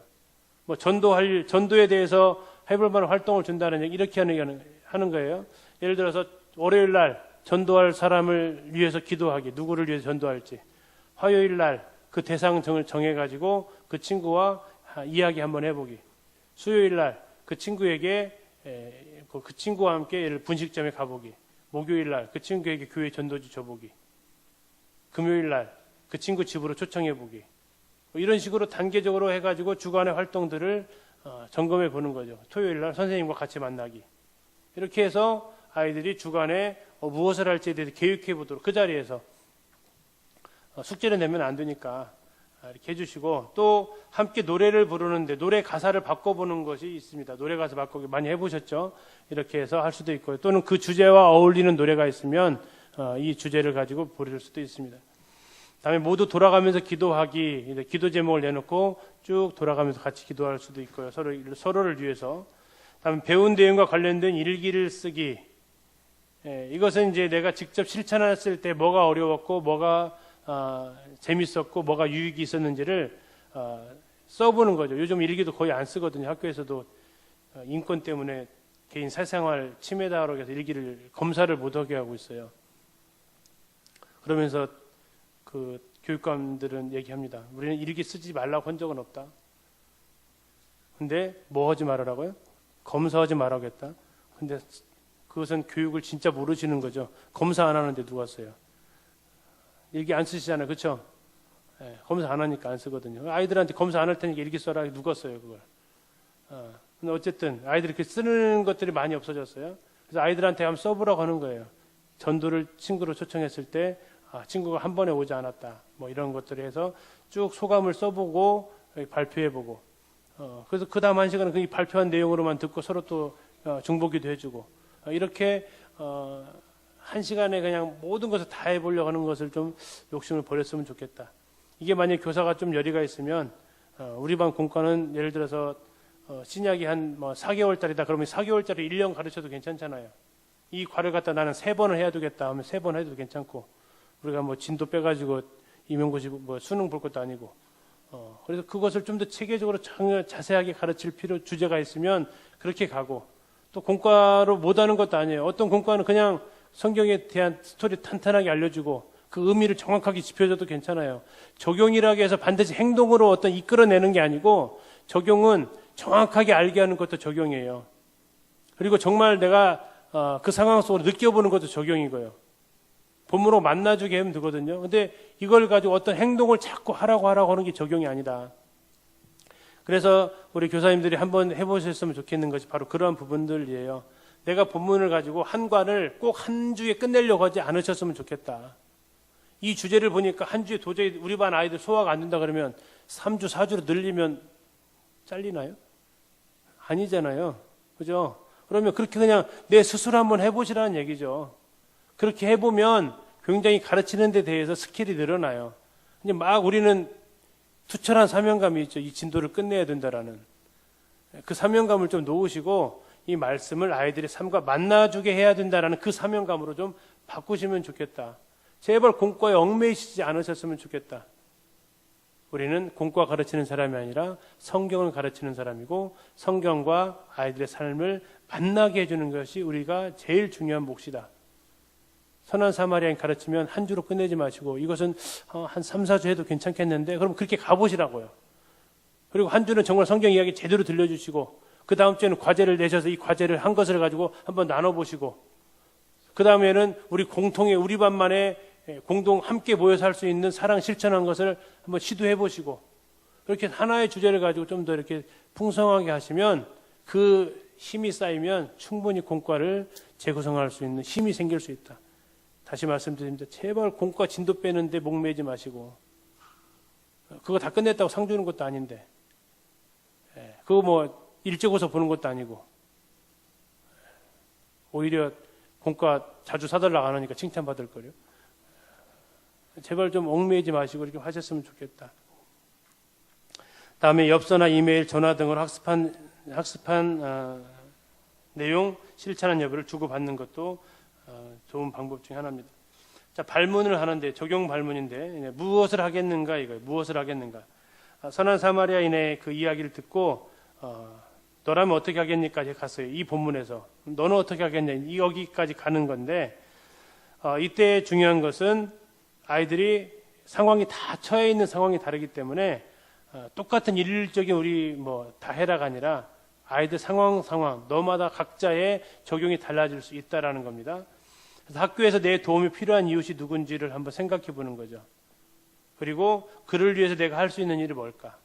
전도에 대해서 해볼 만한 활동을 준다는 얘기, 이렇게 하는 거예요. 예를 들어서 월요일 날 전도할 사람을 위해서 기도하기, 누구를 위해서 전도할지, 화요일 날 그 대상을 정해가지고 그 친구와 이야기 한번 해보기. 수요일 날 그 친구에게 그 친구와 함께 분식점에 가보기. 목요일 날 그 친구에게 교회 전도지 줘보기. 금요일 날 그 친구 집으로 초청해보기. 이런 식으로 단계적으로 해가지고 주간의 활동들을 점검해 보는 거죠. 토요일 날 선생님과 같이 만나기. 이렇게 해서 아이들이 주간에 무엇을 할지에 대해서 계획해 보도록 그 자리에서 숙제를 내면 안 되니까 이렇게 해주시고, 또 함께 노래를 부르는데 노래 가사를 바꿔보는 것이 있습니다. 노래 가사 바꾸기 많이 해보셨죠? 이렇게 해서 할 수도 있고요. 또는 그 주제와 어울리는 노래가 있으면 이 주제를 가지고 부를 수도 있습니다. 다음에 모두 돌아가면서 기도하기. 기도 제목을 내놓고 쭉 돌아가면서 같이 기도할 수도 있고요. 서로를 위해서. 다음에 배운 내용과 관련된 일기를 쓰기. 이것은 이제 내가 직접 실천했을 때 뭐가 어려웠고 뭐가 재밌었고 뭐가 유익이 있었는지를 써보는 거죠. 요즘 일기도 거의 안 쓰거든요. 학교에서도 인권 때문에 개인 사생활 침해다라고 해서 일기를 검사를 못하게 하고 있어요. 그러면서 그 교육감들은 얘기합니다. 우리는 일기 쓰지 말라고 한 적은 없다. 근데 뭐 하지 말아라고요? 검사하지 말라겠다. 근데 그것은 교육을 진짜 모르시는 거죠. 검사 안 하는데 누가 써요? 일기 안 쓰시잖아요. 그렇죠? 검사 안 하니까 안 쓰거든요. 아이들한테 검사 안 할 테니까 일기 써라. 누가 써요 그걸? 근데 어쨌든 아이들이 이렇게 쓰는 것들이 많이 없어졌어요. 그래서 아이들한테 한번 써보라고 하는 거예요. 전도를 친구로 초청했을 때 친구가 한 번에 오지 않았다. 뭐 이런 것들을 해서 쭉 소감을 써보고 발표해보고, 그래서 그 다음 한 시간은 그 발표한 내용으로만 듣고 서로 또 중보기도 해주고, 이렇게 한 시간에 그냥 모든 것을 다 해보려고 하는 것을 좀 욕심을 버렸으면 좋겠다. 이게 만약에 교사가 좀 열의가 있으면 우리 반 공과는 예를 들어서 신약이 한 4개월짜리다 그러면 4개월짜리 1년 가르쳐도 괜찮잖아요. 이 과를 갖다 나는 3번을 해야 되겠다 하면 3번 해도 괜찮고, 우리가 뭐 진도 빼가지고 임용고시 뭐 수능 볼 것도 아니고, 그래서 그것을 좀 더 체계적으로 자세하게 가르칠 주제가 있으면 그렇게 가고, 또 공과로 못하는 것도 아니에요. 어떤 공과는 그냥 성경에 대한 스토리 탄탄하게 알려주고 그 의미를 정확하게 짚어줘도 괜찮아요. 적용이라고 해서 반드시 행동으로 어떤 이끌어내는 게 아니고, 적용은 정확하게 알게 하는 것도 적용이에요. 그리고 정말 내가 그 상황 속으로 느껴보는 것도 적용이고요. 본문으로 만나주게 하면 되거든요. 근데 이걸 가지고 어떤 행동을 자꾸 하라고 하는 게 적용이 아니다. 그래서 우리 교사님들이 한번 해보셨으면 좋겠는 것이 바로 그러한 부분들이에요. 내가 본문을 가지고 한 관을 꼭 한 주에 끝내려고 하지 않으셨으면 좋겠다. 이 주제를 보니까 한 주에 도저히 우리 반 아이들 소화가 안 된다 그러면 3주, 4주로 늘리면 잘리나요? 아니잖아요. 그죠? 그러면 그렇게 그냥 내 스스로 한번 해보시라는 얘기죠. 그렇게 해보면 굉장히 가르치는 데 대해서 스킬이 늘어나요. 근데 막 우리는 투철한 사명감이 있죠. 이 진도를 끝내야 된다라는. 그 사명감을 좀 놓으시고 이 말씀을 아이들의 삶과 만나주게 해야 된다라는 그 사명감으로 좀 바꾸시면 좋겠다. 제발 공과에 얽매이시지 않으셨으면 좋겠다. 우리는 공과 가르치는 사람이 아니라 성경을 가르치는 사람이고, 성경과 아이들의 삶을 만나게 해주는 것이 우리가 제일 중요한 몫이다. 선한 사마리아인 가르치면 한 주로 끝내지 마시고 이것은 한 3, 4주 해도 괜찮겠는데, 그럼 그렇게 가보시라고요. 그리고 한 주는 정말 성경 이야기 제대로 들려주시고, 그 다음 주에는 과제를 내셔서 이 과제를 한 것을 가지고 한번 나눠보시고, 그 다음에는 우리 공통의 우리 반만의 공동 함께 모여서 할 수 있는 사랑 실천한 것을 한번 시도해 보시고, 그렇게 하나의 주제를 가지고 좀 더 이렇게 풍성하게 하시면 그 힘이 쌓이면 충분히 공과를 재구성할 수 있는 힘이 생길 수 있다. 다시 말씀드립니다. 제발 공과 진도 빼는데 목매지 마시고, 그거 다 끝냈다고 상 주는 것도 아닌데, 그거 뭐 일제고사 보는 것도 아니고, 오히려 공과 자주 사달라고 안 하니까 칭찬받을 거요. 제발 좀 얽매이지 마시고 이렇게 하셨으면 좋겠다. 다음에 엽서나 이메일, 전화 등으로 학습한 내용, 실천한 여부를 주고받는 것도 좋은 방법 중에 하나입니다. 자, 발문을 하는데, 적용 발문인데, 무엇을 하겠는가 이거예요. 무엇을 하겠는가. 선한 사마리아인의 그 이야기를 듣고 너라면 어떻게 하겠니까 갔어요. 이 본문에서 너는 어떻게 하겠냐 여기까지 가는 건데, 이때 중요한 것은 아이들이 상황이 다 처해 있는 상황이 다르기 때문에 똑같은 일률적인 우리 뭐 다 해라가 아니라 아이들 상황 너마다 각자의 적용이 달라질 수 있다라는 겁니다. 그래서 학교에서 내 도움이 필요한 이웃이 누군지를 한번 생각해 보는 거죠. 그리고 그를 위해서 내가 할 수 있는 일이 뭘까?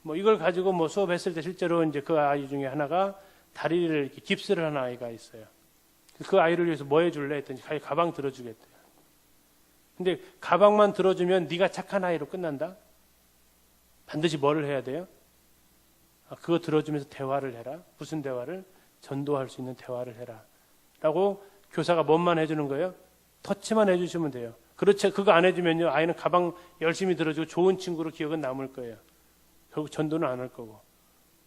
뭐 이걸 가지고 뭐 수업했을 때 실제로 이제 그 아이 중에 하나가 다리를 이렇게 깁스를 한 아이가 있어요. 그 아이를 위해서 뭐 해줄래 했더니 가방 들어주겠대요. 근데 가방만 들어주면 네가 착한 아이로 끝난다? 반드시 뭐를 해야 돼요? 그거 들어주면서 대화를 해라. 무슨 대화를? 전도할 수 있는 대화를 해라. 라고 교사가 뭔만 해주는 거예요? 터치만 해주시면 돼요. 그렇지, 그거 안 해주면요, 아이는 가방 열심히 들어주고 좋은 친구로 기억은 남을 거예요. 결국 전도는 안 할 거고.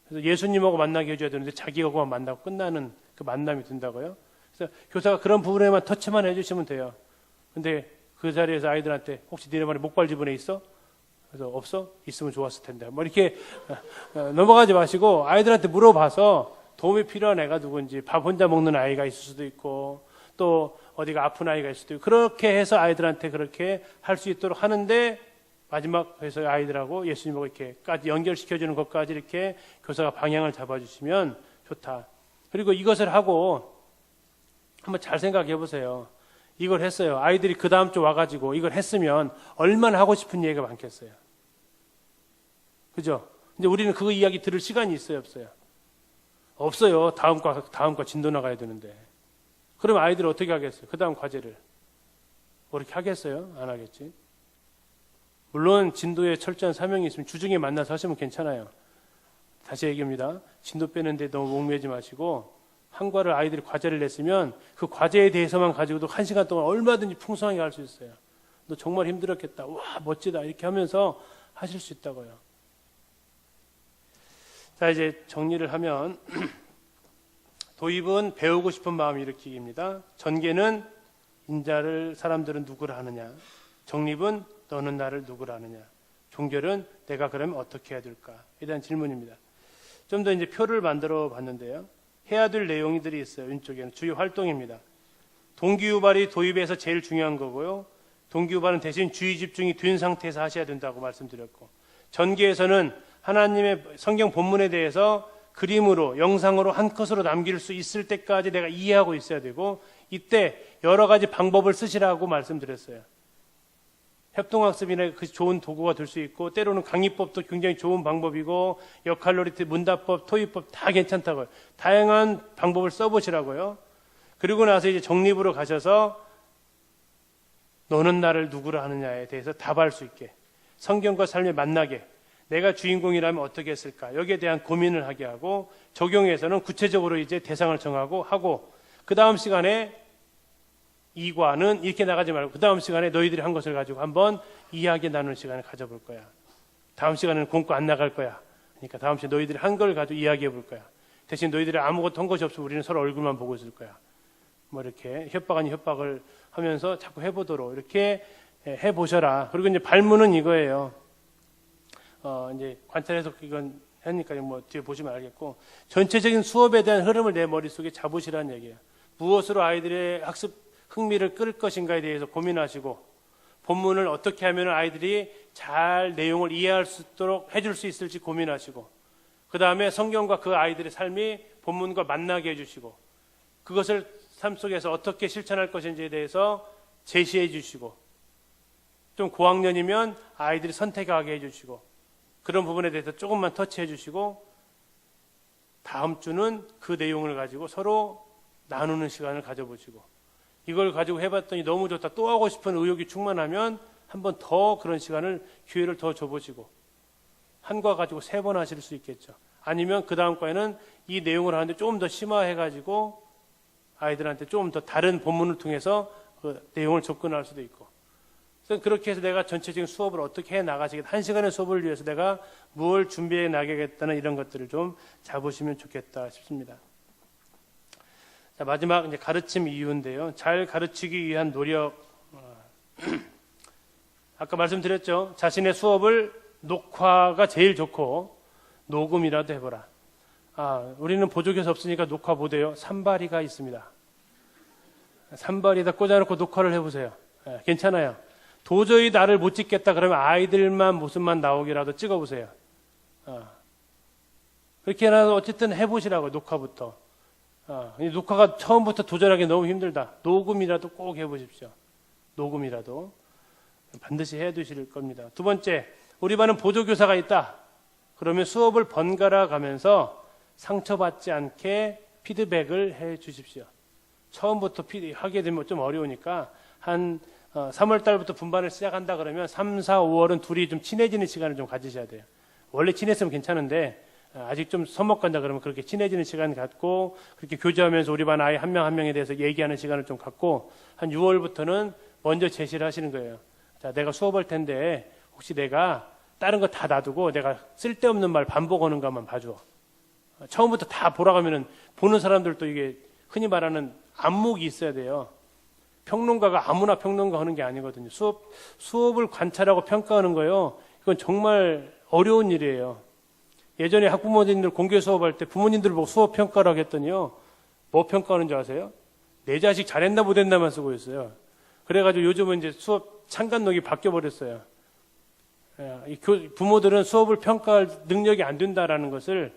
그래서 예수님하고 만나게 해줘야 되는데 자기하고만 만나고 끝나는 그 만남이 된다고요. 그래서 교사가 그런 부분에만 터치만 해주시면 돼요. 근데 그 자리에서 아이들한테 혹시 니네 반에 목발 지분에 있어? 그래서 없어? 있으면 좋았을 텐데. 뭐 이렇게 넘어가지 마시고 아이들한테 물어봐서 도움이 필요한 애가 누군지, 밥 혼자 먹는 아이가 있을 수도 있고 또 어디가 아픈 아이가 있을 수도 있고, 그렇게 해서 아이들한테 그렇게 할 수 있도록 하는데, 마지막에서 아이들하고 예수님하고 이렇게까지 연결시켜주는 것까지 이렇게 교사가 방향을 잡아주시면 좋다. 그리고 이것을 하고 한번 잘 생각해 보세요. 이걸 했어요. 아이들이 그 다음 주 와가지고 이걸 했으면 얼마나 하고 싶은 얘기가 많겠어요. 그죠? 근데 우리는 그 이야기 들을 시간이 있어요, 없어요? 없어요. 다음 과 진도 나가야 되는데. 그럼 아이들 어떻게 하겠어요? 그 다음 과제를. 그렇게 하겠어요? 안 하겠지? 물론 진도에 철저한 사명이 있으면 주중에 만나서 하시면 괜찮아요. 다시 얘기합니다. 진도 빼는데 너무 목매지 마시고, 한 과를 아이들이 과제를 냈으면 그 과제에 대해서만 가지고도 1시간 동안 얼마든지 풍성하게 할 수 있어요. 너 정말 힘들었겠다. 와, 멋지다. 이렇게 하면서 하실 수 있다고요. 자, 이제 정리를 하면 도입은 배우고 싶은 마음 일으키기입니다. 전개는 인자를 사람들은 누구라 하느냐. 정립은 너는 나를 누구라 하느냐. 종결은 내가 그러면 어떻게 해야 될까에 대한 질문입니다. 좀 더 이제 표를 만들어 봤는데요. 해야 될 내용들이 있어요. 왼쪽에는 주요 활동입니다. 동기유발이 도입에서 제일 중요한 거고요. 동기유발은 대신 주의 집중이 된 상태에서 하셔야 된다고 말씀드렸고, 전개에서는 하나님의 성경 본문에 대해서 그림으로, 영상으로 한 컷으로 남길 수 있을 때까지 내가 이해하고 있어야 되고, 이때 여러 가지 방법을 쓰시라고 말씀드렸어요. 협동학습이나 그 좋은 도구가 될 수 있고, 때로는 강의법도 굉장히 좋은 방법이고, 역할놀이, 문답법, 토익법 다 괜찮다고요. 다양한 방법을 써보시라고요. 그리고 나서 이제 정립으로 가셔서 너는 나를 누구라 하느냐에 대해서 답할 수 있게, 성경과 삶에 만나게, 내가 주인공이라면 어떻게 했을까, 여기에 대한 고민을 하게 하고, 적용해서는 구체적으로 이제 대상을 정하고 하고, 그 다음 시간에 이과는 이렇게 나가지 말고 그 다음 시간에 너희들이 한 것을 가지고 한번 이야기 나누는 시간을 가져볼 거야. 다음 시간에는 공과 안 나갈 거야. 그러니까 다음 시간에 너희들이 한 걸 가지고 이야기해 볼 거야. 대신 너희들이 아무것도 한 것이 없으면 우리는 서로 얼굴만 보고 있을 거야. 뭐 이렇게 협박 아닌 협박을 하면서 자꾸 해보도록 이렇게 해보셔라. 그리고 이제 발문은 이거예요. 이제 관찰 해석 이건 하니까 뭐 뒤에 보시면 알겠고, 전체적인 수업에 대한 흐름을 내 머릿속에 잡으시라는 얘기예요. 무엇으로 아이들의 학습 흥미를 끌 것인가에 대해서 고민하시고, 본문을 어떻게 하면 아이들이 잘 내용을 이해할 수 있도록 해줄 수 있을지 고민하시고, 그 다음에 성경과 그 아이들의 삶이 본문과 만나게 해주시고, 그것을 삶 속에서 어떻게 실천할 것인지에 대해서 제시해 주시고, 좀 고학년이면 아이들이 선택하게 해주시고, 그런 부분에 대해서 조금만 터치해 주시고, 다음 주는 그 내용을 가지고 서로 나누는 시간을 가져보시고, 이걸 가지고 해봤더니 너무 좋다, 또 하고 싶은 의욕이 충만하면 한 번 더 그런 시간을, 기회를 더 줘보시고, 한 과 가지고 3번 하실 수 있겠죠. 아니면 그 다음 과에는 이 내용을 하는데 조금 더 심화해가지고 아이들한테 조금 더 다른 본문을 통해서 그 내용을 접근할 수도 있고, 그래서 그렇게 해서 내가 전체적인 수업을 어떻게 해 나가시겠다, 1시간의 수업을 위해서 내가 뭘 준비해 나가겠다는 이런 것들을 좀 잡으시면 좋겠다 싶습니다. 자, 마지막 이제 가르침 이유인데요. 잘 가르치기 위한 노력. 아까 말씀드렸죠. 자신의 수업을 녹화가 제일 좋고 녹음이라도 해보라. 우리는 보조교사 없으니까 녹화 못해요. 산발이가 있습니다. 산발에다 꽂아놓고 녹화를 해보세요. 괜찮아요. 도저히 나를 못 찍겠다 그러면 아이들만 모습만 나오기라도 찍어보세요. 그렇게 해놔서 어쨌든 해보시라고요. 녹화부터. 녹화가 처음부터 도전하기 너무 힘들다. 녹음이라도 꼭 해보십시오. 녹음이라도 반드시 해두실 겁니다. 두 번째, 우리 반은 보조교사가 있다. 그러면 수업을 번갈아 가면서 상처받지 않게 피드백을 해 주십시오. 처음부터 하게 되면 좀 어려우니까 한 3월 달부터 분반을 시작한다 그러면 3, 4, 5월은 둘이 좀 친해지는 시간을 좀 가지셔야 돼요. 원래 친했으면 괜찮은데 아직 좀 서먹간다 그러면 그렇게 친해지는 시간 갖고 그렇게 교제하면서 우리 반 아이 한 명 한 명에 대해서 얘기하는 시간을 좀 갖고 한 6월부터는 먼저 제시를 하시는 거예요. 자, 내가 수업할 텐데 혹시 내가 다른 거 다 놔두고 내가 쓸데없는 말 반복하는 것만 봐줘. 처음부터 다 보라가면은 보는 사람들도 이게 흔히 말하는 안목이 있어야 돼요. 평론가가 아무나 평론가 하는 게 아니거든요. 수업을 관찰하고 평가하는 거요. 이건 정말 어려운 일이에요. 예전에 학부모님들 공개 수업할 때 부모님들 보고 수업 평가를 하겠더니요. 뭐 평가하는 줄 아세요? 내 자식 잘했나 못했나만 쓰고 있어요. 그래가지고 요즘은 이제 수업 참관록이 바뀌어버렸어요. 부모들은 수업을 평가할 능력이 안 된다라는 것을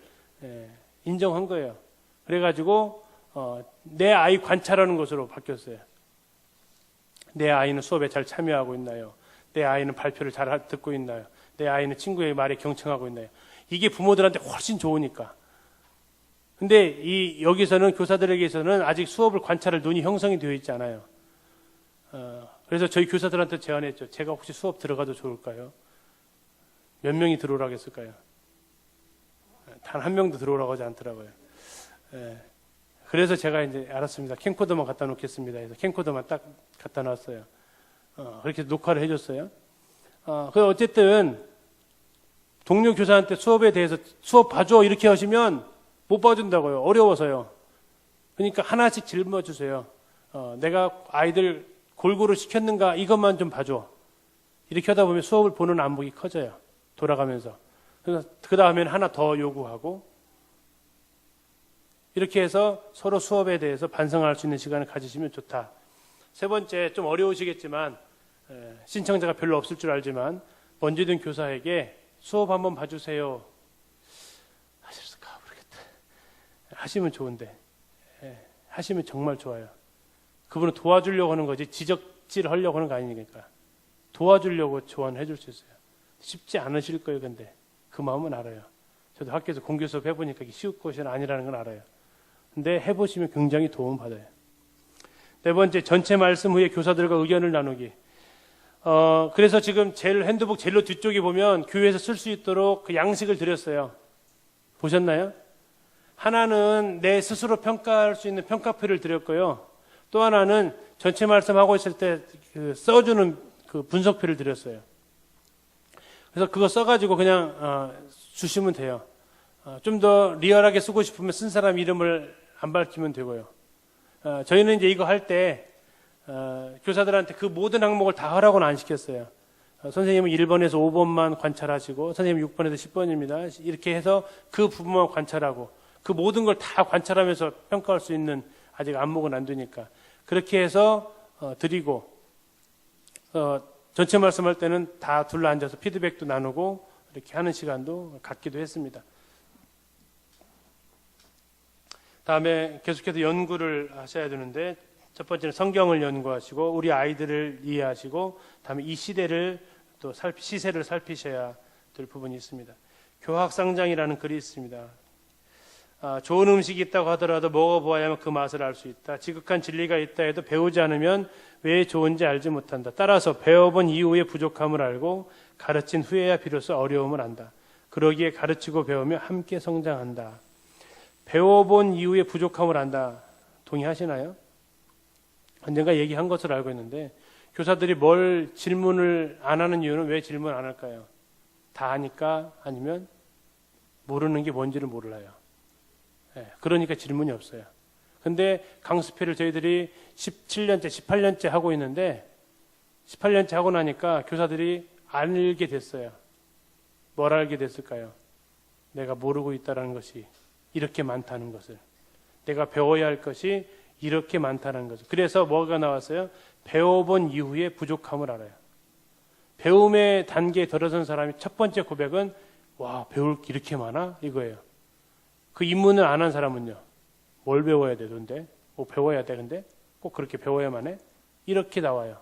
인정한 거예요. 그래가지고 내 아이 관찰하는 것으로 바뀌었어요. 내 아이는 수업에 잘 참여하고 있나요? 내 아이는 발표를 잘 듣고 있나요? 내 아이는 친구의 말에 경청하고 있나요? 이게 부모들한테 훨씬 좋으니까. 근데 여기서는 교사들에게서는 아직 수업을 관찰할 눈이 형성이 되어 있지 않아요. 그래서 저희 교사들한테 제안했죠. 제가 혹시 수업 들어가도 좋을까요? 몇 명이 들어오라고 했을까요? 단 한 명도 들어오라고 하지 않더라고요. 그래서 제가 이제 알았습니다. 캠코더만 갖다 놓겠습니다. 그래서 캠코더만 딱 갖다 놨어요. 그렇게 녹화를 해줬어요. 어쨌든 동료 교사한테 수업에 대해서 수업 봐줘 이렇게 하시면 못 봐준다고요. 어려워서요. 그러니까 하나씩 짊어 주세요. 내가 아이들 골고루 시켰는가 이것만 좀 봐줘. 이렇게 하다 보면 수업을 보는 안목이 커져요. 돌아가면서. 그래서 그 다음에는 하나 더 요구하고 이렇게 해서 서로 수업에 대해서 반성할 수 있는 시간을 가지시면 좋다. 세 번째, 좀 어려우시겠지만 신청자가 별로 없을 줄 알지만 먼지든 교사에게 수업 한번 봐주세요. 하실까 모르겠다. 하시면 좋은데 하시면 정말 좋아요. 그분은 도와주려고 하는 거지 지적질 하려고 하는 거 아니니까 도와주려고 조언해 줄 수 있어요. 쉽지 않으실 거예요. 근데 그 마음은 알아요. 저도 학교에서 공개 수업 해보니까 이게 쉬운 것이 아니라는 건 알아요. 근데 해보시면 굉장히 도움 받아요. 네 번째, 전체 말씀 후에 교사들과 의견을 나누기. 그래서 지금 핸드북 젤로 뒤쪽에 보면 교회에서 쓸 수 있도록 그 양식을 드렸어요. 보셨나요? 하나는 내 스스로 평가할 수 있는 평가표를 드렸고요. 또 하나는 전체 말씀하고 있을 때 써주는 그 분석표를 드렸어요. 그래서 그거 써가지고 그냥 주시면 돼요. 좀 더 리얼하게 쓰고 싶으면 쓴 사람 이름을 안 밝히면 되고요. 저희는 이제 이거 할 때 교사들한테 그 모든 항목을 다 하라고는 안 시켰어요. 선생님은 1번에서 5번만 관찰하시고 선생님은 6번에서 10번입니다. 이렇게 해서 그 부분만 관찰하고 그 모든 걸 다 관찰하면서 평가할 수 있는 아직 안목은 안 되니까 그렇게 해서 드리고 전체 말씀할 때는 다 둘러 앉아서 피드백도 나누고 이렇게 하는 시간도 갖기도 했습니다. 다음에 계속해서 연구를 하셔야 되는데 첫 번째는 성경을 연구하시고 우리 아이들을 이해하시고 다음에 이 시대를 또 시세를 살피셔야 될 부분이 있습니다. 교학상장이라는 글이 있습니다. 좋은 음식이 있다고 하더라도 먹어보아야만 그 맛을 알 수 있다. 지극한 진리가 있다 해도 배우지 않으면 왜 좋은지 알지 못한다. 따라서 배워본 이후의 부족함을 알고 가르친 후에야 비로소 어려움을 안다. 그러기에 가르치고 배우며 함께 성장한다. 배워본 이후의 부족함을 안다. 동의하시나요? 언젠가 얘기한 것을 알고 있는데 교사들이 뭘 질문을 안 하는 이유는 왜 질문 안 할까요? 다 아니까 아니면 모르는 게 뭔지를 몰라요. 그러니까 질문이 없어요. 근데 강습회를 저희들이 17년째, 18년째 하고 있는데 18년째 하고 나니까 교사들이 알게 됐어요. 뭘 알게 됐을까요? 내가 모르고 있다는 것이 이렇게 많다는 것을. 내가 배워야 할 것이 이렇게 많다는 것을. 그래서 뭐가 나왔어요? 배워본 이후에 부족함을 알아요. 배움의 단계에 들어선 사람이 첫 번째 고백은 와, 배울 게 이렇게 많아? 이거예요. 그 입문을 안 한 사람은요. 뭘 배워야 되던데? 뭐 배워야 돼, 근데? 꼭 그렇게 배워야만 해? 이렇게 나와요.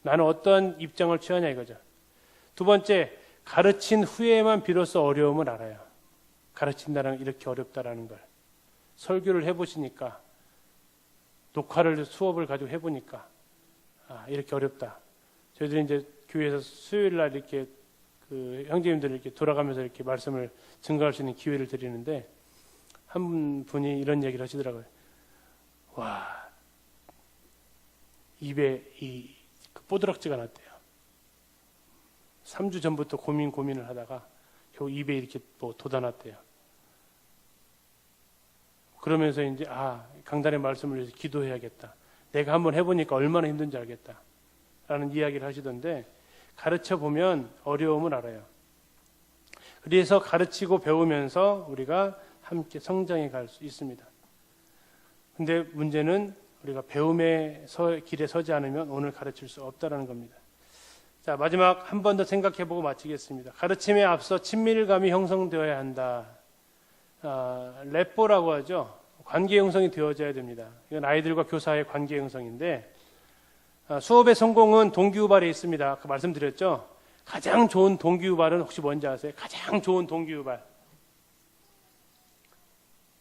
나는 어떠한 입장을 취하냐 이거죠. 두 번째, 가르친 후에만 비로소 어려움을 알아요. 가르친다는 이렇게 어렵다라는 걸. 설교를 해보시니까, 수업을 가지고 해보니까, 아, 이렇게 어렵다. 저희들이 이제 교회에서 수요일 날 이렇게 그 형제님들 이렇게 돌아가면서 이렇게 말씀을 증거할 수 있는 기회를 드리는데, 한 분이 이런 얘기를 하시더라고요. 와, 입에 그 뽀드락지가 났대요. 3주 전부터 고민을 하다가 겨우 입에 이렇게 뭐 돋아났대요. 그러면서 이제 강단의 말씀을 위해서 기도해야겠다. 내가 한번 해보니까 얼마나 힘든지 알겠다. 라는 이야기를 하시던데 가르쳐 보면 어려움을 알아요. 그래서 가르치고 배우면서 우리가 함께 성장해 갈 수 있습니다. 근데 문제는 우리가 배움의 길에 서지 않으면 오늘 가르칠 수 없다는 겁니다. 자, 마지막 한 번 더 생각해보고 마치겠습니다. 가르침에 앞서 친밀감이 형성되어야 한다. 래뽀라고 하죠. 관계 형성이 되어져야 됩니다. 이건 아이들과 교사의 관계 형성인데 수업의 성공은 동기유발에 있습니다. 아까 말씀드렸죠. 가장 좋은 동기유발은 혹시 뭔지 아세요? 가장 좋은 동기유발.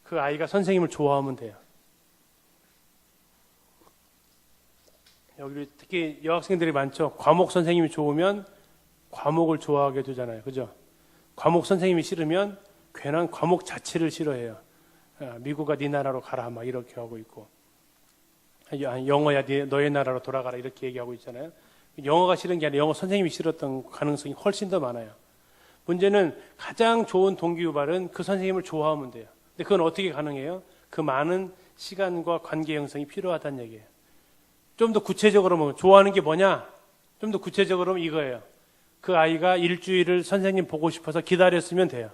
그 아이가 선생님을 좋아하면 돼요. 여기 특히 여학생들이 많죠. 과목 선생님이 좋으면 과목을 좋아하게 되잖아요. 그죠? 과목 선생님이 싫으면 괜한 과목 자체를 싫어해요. 미국아 네 나라로 가라 막 이렇게 하고 있고, 영어야 너의 나라로 돌아가라 이렇게 얘기하고 있잖아요. 영어가 싫은 게 아니라 영어 선생님이 싫었던 가능성이 훨씬 더 많아요. 문제는 가장 좋은 동기유발은 그 선생님을 좋아하면 돼요. 근데 그건 어떻게 가능해요? 그 많은 시간과 관계 형성이 필요하다는 얘기예요. 좀 더 구체적으로 좋아하는 게 뭐냐? 좀 더 구체적으로 이거예요. 그 아이가 일주일을 선생님 보고 싶어서 기다렸으면 돼요.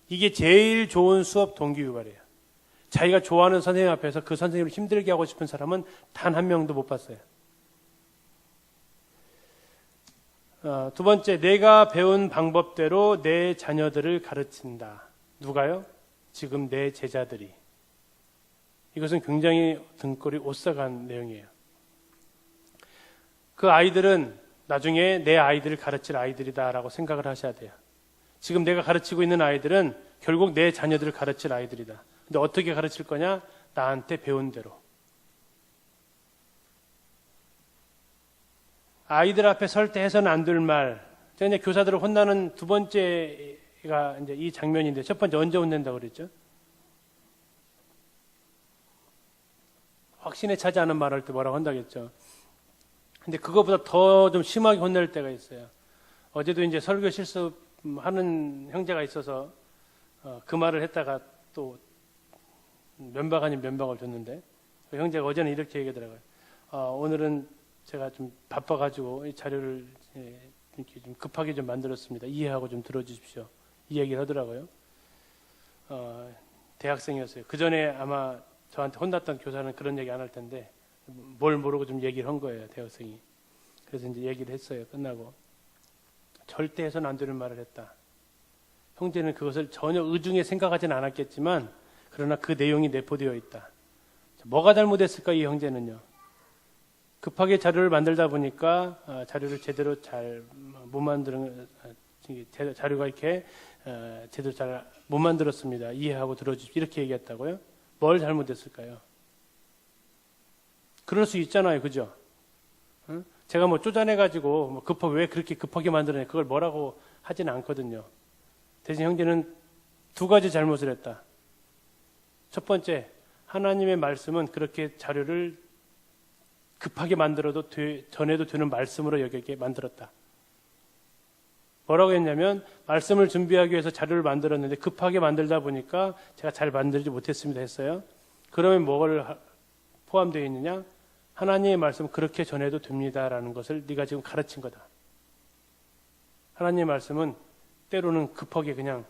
이게 제일 좋은 수업 동기유발이에요. 자기가 좋아하는 선생님 앞에서 그 선생님을 힘들게 하고 싶은 사람은 단 한 명도 못 봤어요. 두 번째, 내가 배운 방법대로 내 자녀들을 가르친다. 누가요? 지금 내 제자들이. 이것은 굉장히 등골이 오싹한 내용이에요. 그 아이들은 나중에 내 아이들을 가르칠 아이들이다라고 생각을 하셔야 돼요. 지금 내가 가르치고 있는 아이들은 결국 내 자녀들을 가르칠 아이들이다. 근데 어떻게 가르칠 거냐? 나한테 배운 대로. 아이들 앞에 설 때 해서는 안 될 말. 제가 이제 교사들을 혼나는 두 번째가 이제 이 장면인데, 첫 번째 언제 혼낸다고 그랬죠? 확신에 차지 않은 말할 때 뭐라고 한다겠죠. 근데 그거보다 더 좀 심하게 혼낼 때가 있어요. 어제도 이제 설교 실수하는 형제가 있어서 그 말을 했다가 또 면박 아닌 면박을 줬는데, 그 형제가 어제는 이렇게 얘기하더라고요. 오늘은 제가 좀 바빠가지고 이 자료를 이렇게 좀 급하게 좀 만들었습니다. 이해하고 좀 들어주십시오. 이 얘기를 하더라고요. 대학생이었어요. 그 전에 아마 저한테 혼났던 교사는 그런 얘기 안 할 텐데 뭘 모르고 좀 얘기를 한 거예요, 대학생이. 그래서 이제 얘기를 했어요. 끝나고 절대 해서는 안 되는 말을 했다. 형제는 그것을 전혀 의중에 생각하지는 않았겠지만 그러나 그 내용이 내포되어 있다. 뭐가 잘못했을까 이 형제는요. 급하게 자료를 만들다 보니까 자료를 제대로 잘 못 만드는, 자료가 이렇게 제대로 잘 못 만들었습니다. 이해하고 들어주십시오. 이렇게 얘기했다고요? 뭘 잘못했을까요? 그럴 수 있잖아요. 그죠? 제가 뭐 쪼잔해가지고 왜 그렇게 급하게 만들어내? 그걸 뭐라고 하진 않거든요. 대신 형제는 두 가지 잘못을 했다. 첫 번째, 하나님의 말씀은 그렇게 자료를 급하게 만들어도 전해도 되는 말씀으로 여기게 만들었다. 뭐라고 했냐면 말씀을 준비하기 위해서 자료를 만들었는데 급하게 만들다 보니까 제가 잘 만들지 못했습니다 했어요. 그러면 뭐가 포함되어 있느냐? 하나님의 말씀은 그렇게 전해도 됩니다라는 것을 네가 지금 가르친 거다. 하나님의 말씀은 때로는 급하게 그냥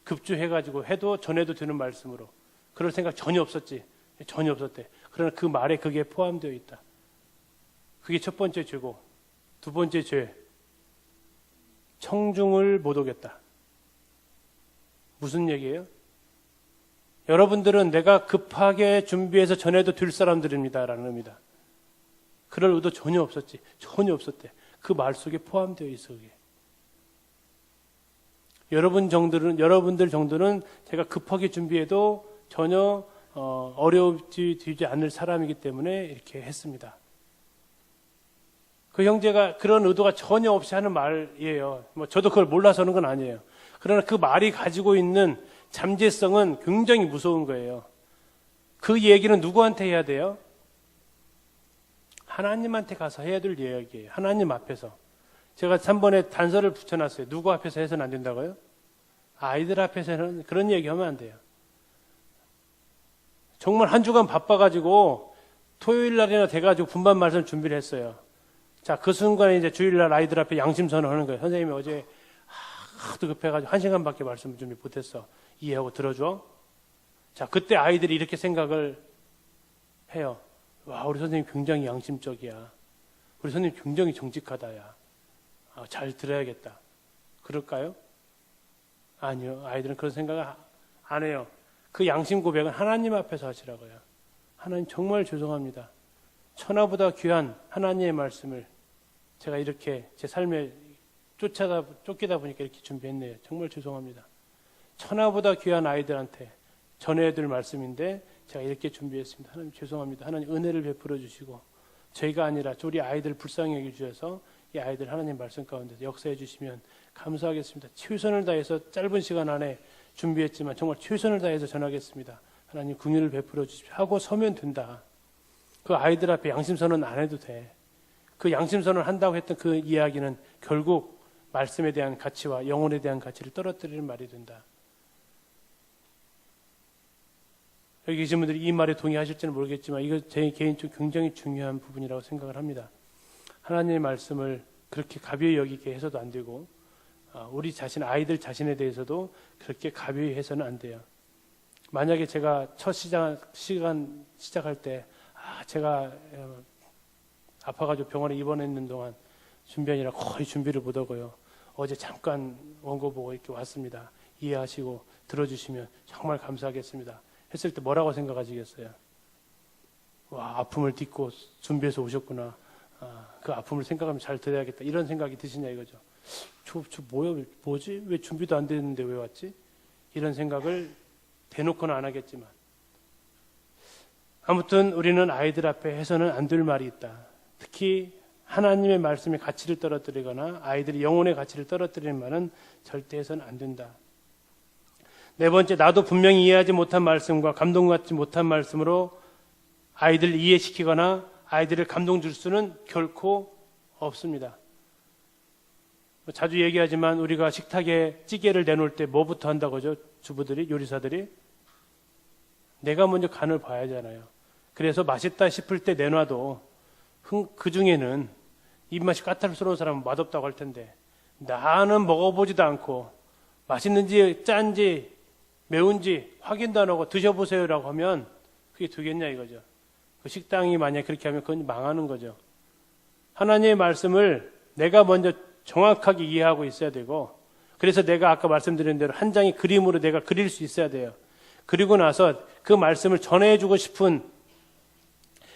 급주해가지고 해도 전해도 되는 말씀으로. 그럴 생각 전혀 없었지. 전혀 없었대. 그러나 그 말에 그게 포함되어 있다. 그게 첫 번째 죄고, 두 번째 죄. 청중을 못 오겠다. 무슨 얘기예요? 여러분들은 내가 급하게 준비해서 전해도 될 사람들입니다 라는 의미다. 그럴 의도 전혀 없었지. 전혀 없었대. 그 말 속에 포함되어 있어. 그게. 여러분들 정도는 제가 급하게 준비해도 전혀 어려워지지 않을 사람이기 때문에 이렇게 했습니다. 그 형제가 그런 의도가 전혀 없이 하는 말이에요. 저도 그걸 몰라서 하는 건 아니에요. 그러나 그 말이 가지고 있는 잠재성은 굉장히 무서운 거예요. 그 얘기는 누구한테 해야 돼요? 하나님한테 가서 해야 될 이야기예요. 하나님 앞에서. 제가 3번에 단서를 붙여놨어요. 누구 앞에서 해서는 안 된다고요? 아이들 앞에서는 그런 얘기하면 안 돼요. 정말 한 주간 바빠가지고 토요일 날이나 돼가지고 분반 말씀 준비를 했어요. 자, 그 순간에 이제 주일날 아이들 앞에 양심선언을 하는 거예요. 선생님이 어제 하도 급해가지고 1시간밖에 말씀 준비 못했어. 이해하고 들어줘. 자, 그때 아이들이 이렇게 생각을 해요. 와, 우리 선생님 굉장히 양심적이야. 우리 선생님 굉장히 정직하다, 야. 잘 들어야겠다. 그럴까요? 아니요. 아이들은 그런 생각을 안 해요. 그 양심 고백은 하나님 앞에서 하시라고요. 하나님 정말 죄송합니다. 천하보다 귀한 하나님의 말씀을 제가 이렇게 제 삶에 쫓기다 보니까 이렇게 준비했네요. 정말 죄송합니다. 천하보다 귀한 아이들한테 전해야 될 말씀인데 제가 이렇게 준비했습니다. 하나님 죄송합니다. 하나님 은혜를 베풀어 주시고 저희가 아니라 우리 아이들 불쌍히 여겨주셔서 이 아이들 하나님 말씀 가운데서 역사해 주시면 감사하겠습니다. 최선을 다해서 짧은 시간 안에 준비했지만 정말 최선을 다해서 전하겠습니다. 하나님 긍휼을 베풀어 주십시오. 하고 서면 된다. 그 아이들 앞에 양심선언 안 해도 돼. 그 양심선언을 한다고 했던 그 이야기는 결국 말씀에 대한 가치와 영혼에 대한 가치를 떨어뜨리는 말이 된다. 여기 계신 분들이 이 말에 동의하실지는 모르겠지만 이거 제 개인적으로 굉장히 중요한 부분이라고 생각을 합니다. 하나님의 말씀을 그렇게 가벼이 여기게 해서도 안 되고 우리 자신, 아이들 자신에 대해서도 그렇게 가벼이 해서는 안 돼요. 만약에 제가 첫 시작할 때 제가 아파가지고 병원에 입원했는 동안 준비하느라 거의 준비를 못하고요. 어제 잠깐 원고 보고 이렇게 왔습니다. 이해하시고 들어주시면 정말 감사하겠습니다. 했을 때 뭐라고 생각하시겠어요? 와, 아픔을 딛고 준비해서 오셨구나. 그 아픔을 생각하면 잘 들어야겠다. 이런 생각이 드시냐 이거죠. 뭐지? 왜 준비도 안 됐는데 왜 왔지? 이런 생각을 대놓고는 안 하겠지만 아무튼 우리는 아이들 앞에 해서는 안 될 말이 있다. 특히 하나님의 말씀의 가치를 떨어뜨리거나 아이들이 영혼의 가치를 떨어뜨리는 말은 절대 해서는 안 된다. 네 번째, 나도 분명히 이해하지 못한 말씀과 감동받지 못한 말씀으로 아이들을 이해시키거나 아이들을 감동 줄 수는 결코 없습니다. 자주 얘기하지만 우리가 식탁에 찌개를 내놓을 때 뭐부터 한다고 하죠? 주부들이, 요리사들이? 내가 먼저 간을 봐야 하잖아요. 그래서 맛있다 싶을 때 내놔도 그 중에는 입맛이 까탈스러운 사람은 맛없다고 할 텐데 나는 먹어보지도 않고 맛있는지 짠지 매운지 확인도 안 하고 드셔보세요라고 하면 그게 되겠냐 이거죠. 그 식당이 만약에 그렇게 하면 그건 망하는 거죠. 하나님의 말씀을 내가 먼저 정확하게 이해하고 있어야 되고 그래서 내가 아까 말씀드린 대로 한 장의 그림으로 내가 그릴 수 있어야 돼요. 그리고 나서 그 말씀을 전해주고 싶은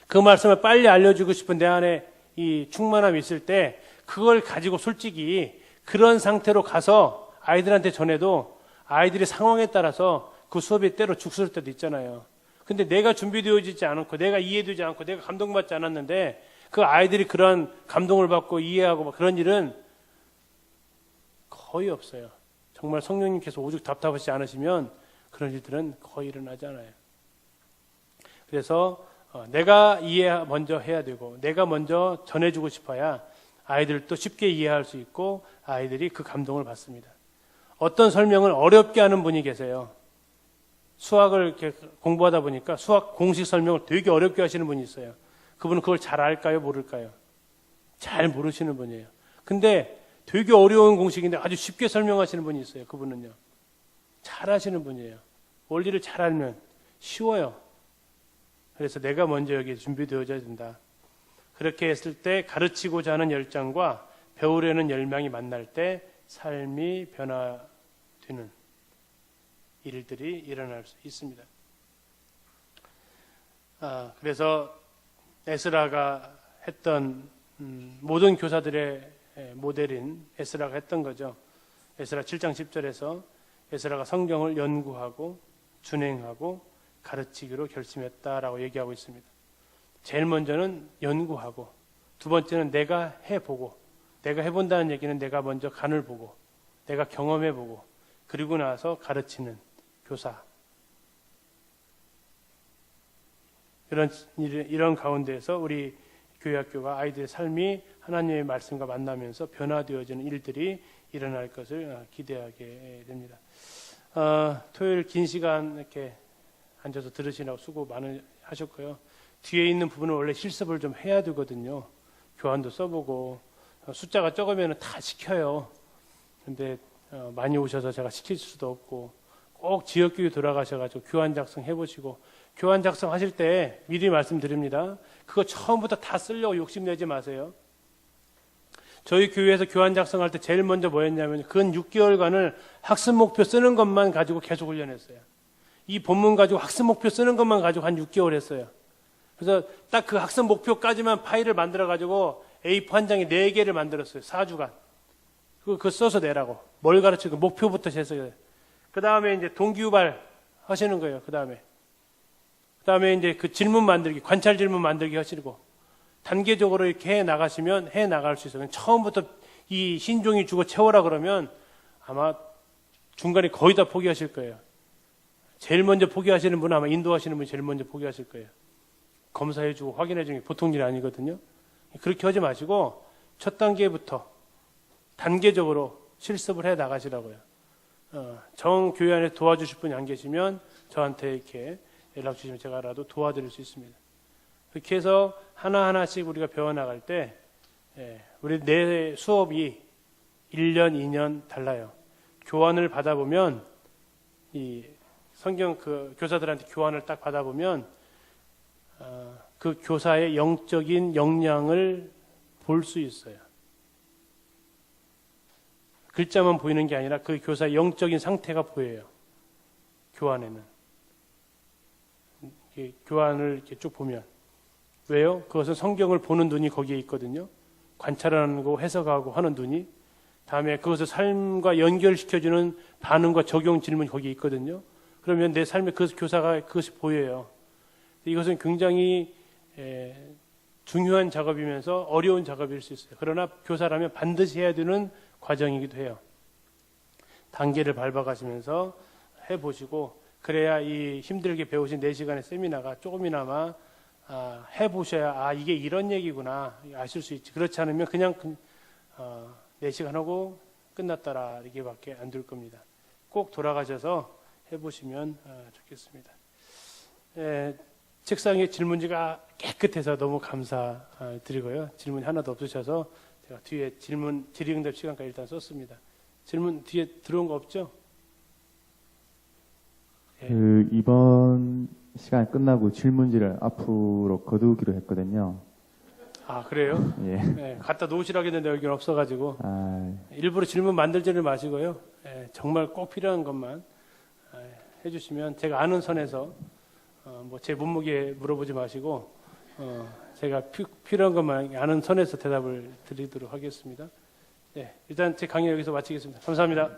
그 말씀을 빨리 알려주고 싶은 내 안에 이 충만함이 있을 때 그걸 가지고 솔직히 그런 상태로 가서 아이들한테 전해도 아이들의 상황에 따라서 그 수업이 때로 죽을 때도 있잖아요. 근데 내가 준비되어지지 않고 내가 이해되지 않고 내가 감동받지 않았는데 그 아이들이 그런 감동을 받고 이해하고 그런 일은 거의 없어요. 정말 성령님께서 오죽 답답하지 않으시면 그런 일들은 거의 일어나지 않아요. 그래서 내가 이해 먼저 해야 되고 내가 먼저 전해주고 싶어야 아이들도 쉽게 이해할 수 있고 아이들이 그 감동을 받습니다. 어떤 설명을 어렵게 하는 분이 계세요. 수학을 이렇게 공부하다 보니까 수학 공식 설명을 되게 어렵게 하시는 분이 있어요. 그분은 그걸 잘 알까요? 모를까요? 잘 모르시는 분이에요. 근데 되게 어려운 공식인데 아주 쉽게 설명하시는 분이 있어요. 그분은요. 잘 하시는 분이에요. 원리를 잘 알면 쉬워요. 그래서 내가 먼저 여기에 준비되어져야 된다. 그렇게 했을 때 가르치고자 하는 열정과 배우려는 열망이 만날 때 삶이 변화되는 일들이 일어날 수 있습니다. 그래서 에스라가 했던 모든 교사들의 모델인 에스라가 했던 거죠. 에스라 7장 10절에서 에스라가 성경을 연구하고 준행하고 가르치기로 결심했다라고 얘기하고 있습니다. 제일 먼저는 연구하고, 두 번째는 내가 해보고, 내가 해본다는 얘기는 내가 먼저 간을 보고 내가 경험해보고 그리고 나서 가르치는 교사. 이런 가운데에서 우리 교회 학교가 아이들의 삶이 하나님의 말씀과 만나면서 변화되어지는 일들이 일어날 것을 기대하게 됩니다. 토요일 긴 시간 이렇게 앉아서 들으시라고 수고 많이 하셨고요. 뒤에 있는 부분은 원래 실습을 좀 해야 되거든요. 교환도 써보고 숫자가 적으면 다 시켜요. 근데 많이 오셔서 제가 시킬 수도 없고 꼭 지역교회 돌아가셔가지고 교환 작성 해보시고, 교환 작성 하실 때 미리 말씀드립니다. 그거 처음부터 다 쓰려고 욕심내지 마세요. 저희 교회에서 교환 작성할 때 제일 먼저 뭐였냐면 근 6개월간을 학습 목표 쓰는 것만 가지고 계속 훈련했어요. 이 본문 가지고 학습 목표 쓰는 것만 가지고 한 6개월 했어요. 그래서 딱 그 학습 목표까지만 파일을 만들어 가지고 A4 한 장에 4개를 만들었어요. 4주간. 그거 써서 내라고. 뭘 가르치고 목표부터 재서. 그 다음에 이제 동기유발 하시는 거예요. 그 다음에 이제 그 질문 만들기, 관찰 질문 만들기 하시고, 단계적으로 이렇게 해 나가시면 해 나갈 수 있어요. 처음부터 이 흰종이 주고 채워라 그러면 아마 중간에 거의 다 포기하실 거예요. 제일 먼저 포기하시는 분은 아마 인도하시는 분이 제일 먼저 포기하실 거예요. 검사해주고 확인해주는 게 보통 일이 아니거든요. 그렇게 하지 마시고 첫 단계부터 단계적으로 실습을 해 나가시라고요. 정 교회 안에 도와주실 분이 안 계시면 저한테 이렇게 연락 주시면 제가라도 도와드릴 수 있습니다. 그렇게 해서 하나하나씩 우리가 배워나갈 때 우리 내 수업이 1년, 2년 달라요. 교환을 받아보면 이 성경 그 교사들한테 교환을 딱 받아보면 그 교사의 영적인 역량을 볼 수 있어요. 글자만 보이는 게 아니라 그 교사의 영적인 상태가 보여요. 교환에는. 교환을 이렇게 쭉 보면. 왜요? 그것은 성경을 보는 눈이 거기에 있거든요. 관찰하고 해석하고 하는 눈이. 다음에 그것을 삶과 연결시켜주는 반응과 적용 질문이 거기에 있거든요. 그러면 내 삶에 그 교사가 그것이 보여요. 이것은 굉장히 중요한 작업이면서 어려운 작업일 수 있어요. 그러나 교사라면 반드시 해야 되는 과정이기도 해요. 단계를 밟아가시면서 해보시고, 그래야 이 힘들게 배우신 4시간의 세미나가 조금이나마 해보셔야 이게 이런 얘기구나 아실 수 있지. 그렇지 않으면 그냥 4시간 하고 끝났다라 이게밖에 안 될 겁니다. 꼭 돌아가셔서 해보시면 좋겠습니다. 책상에 질문지가 깨끗해서 너무 감사드리고요. 질문이 하나도 없으셔서 제가 뒤에 질의응답 시간까지 일단 썼습니다. 질문 뒤에 들어온 거 없죠? 이번 시간 끝나고 질문지를 앞으로 거두기로 했거든요. 아, 그래요? 예. 네, 갖다 놓으시라고 했는데 여기는 없어가지고 일부러 질문 만들지를 마시고요. 정말 꼭 필요한 것만 해주시면 제가 아는 선에서 뭐 제 몸무게 물어보지 마시고 제가 필요한 것만 아는 선에서 대답을 드리도록 하겠습니다. 네, 일단 제 강의 여기서 마치겠습니다. 감사합니다.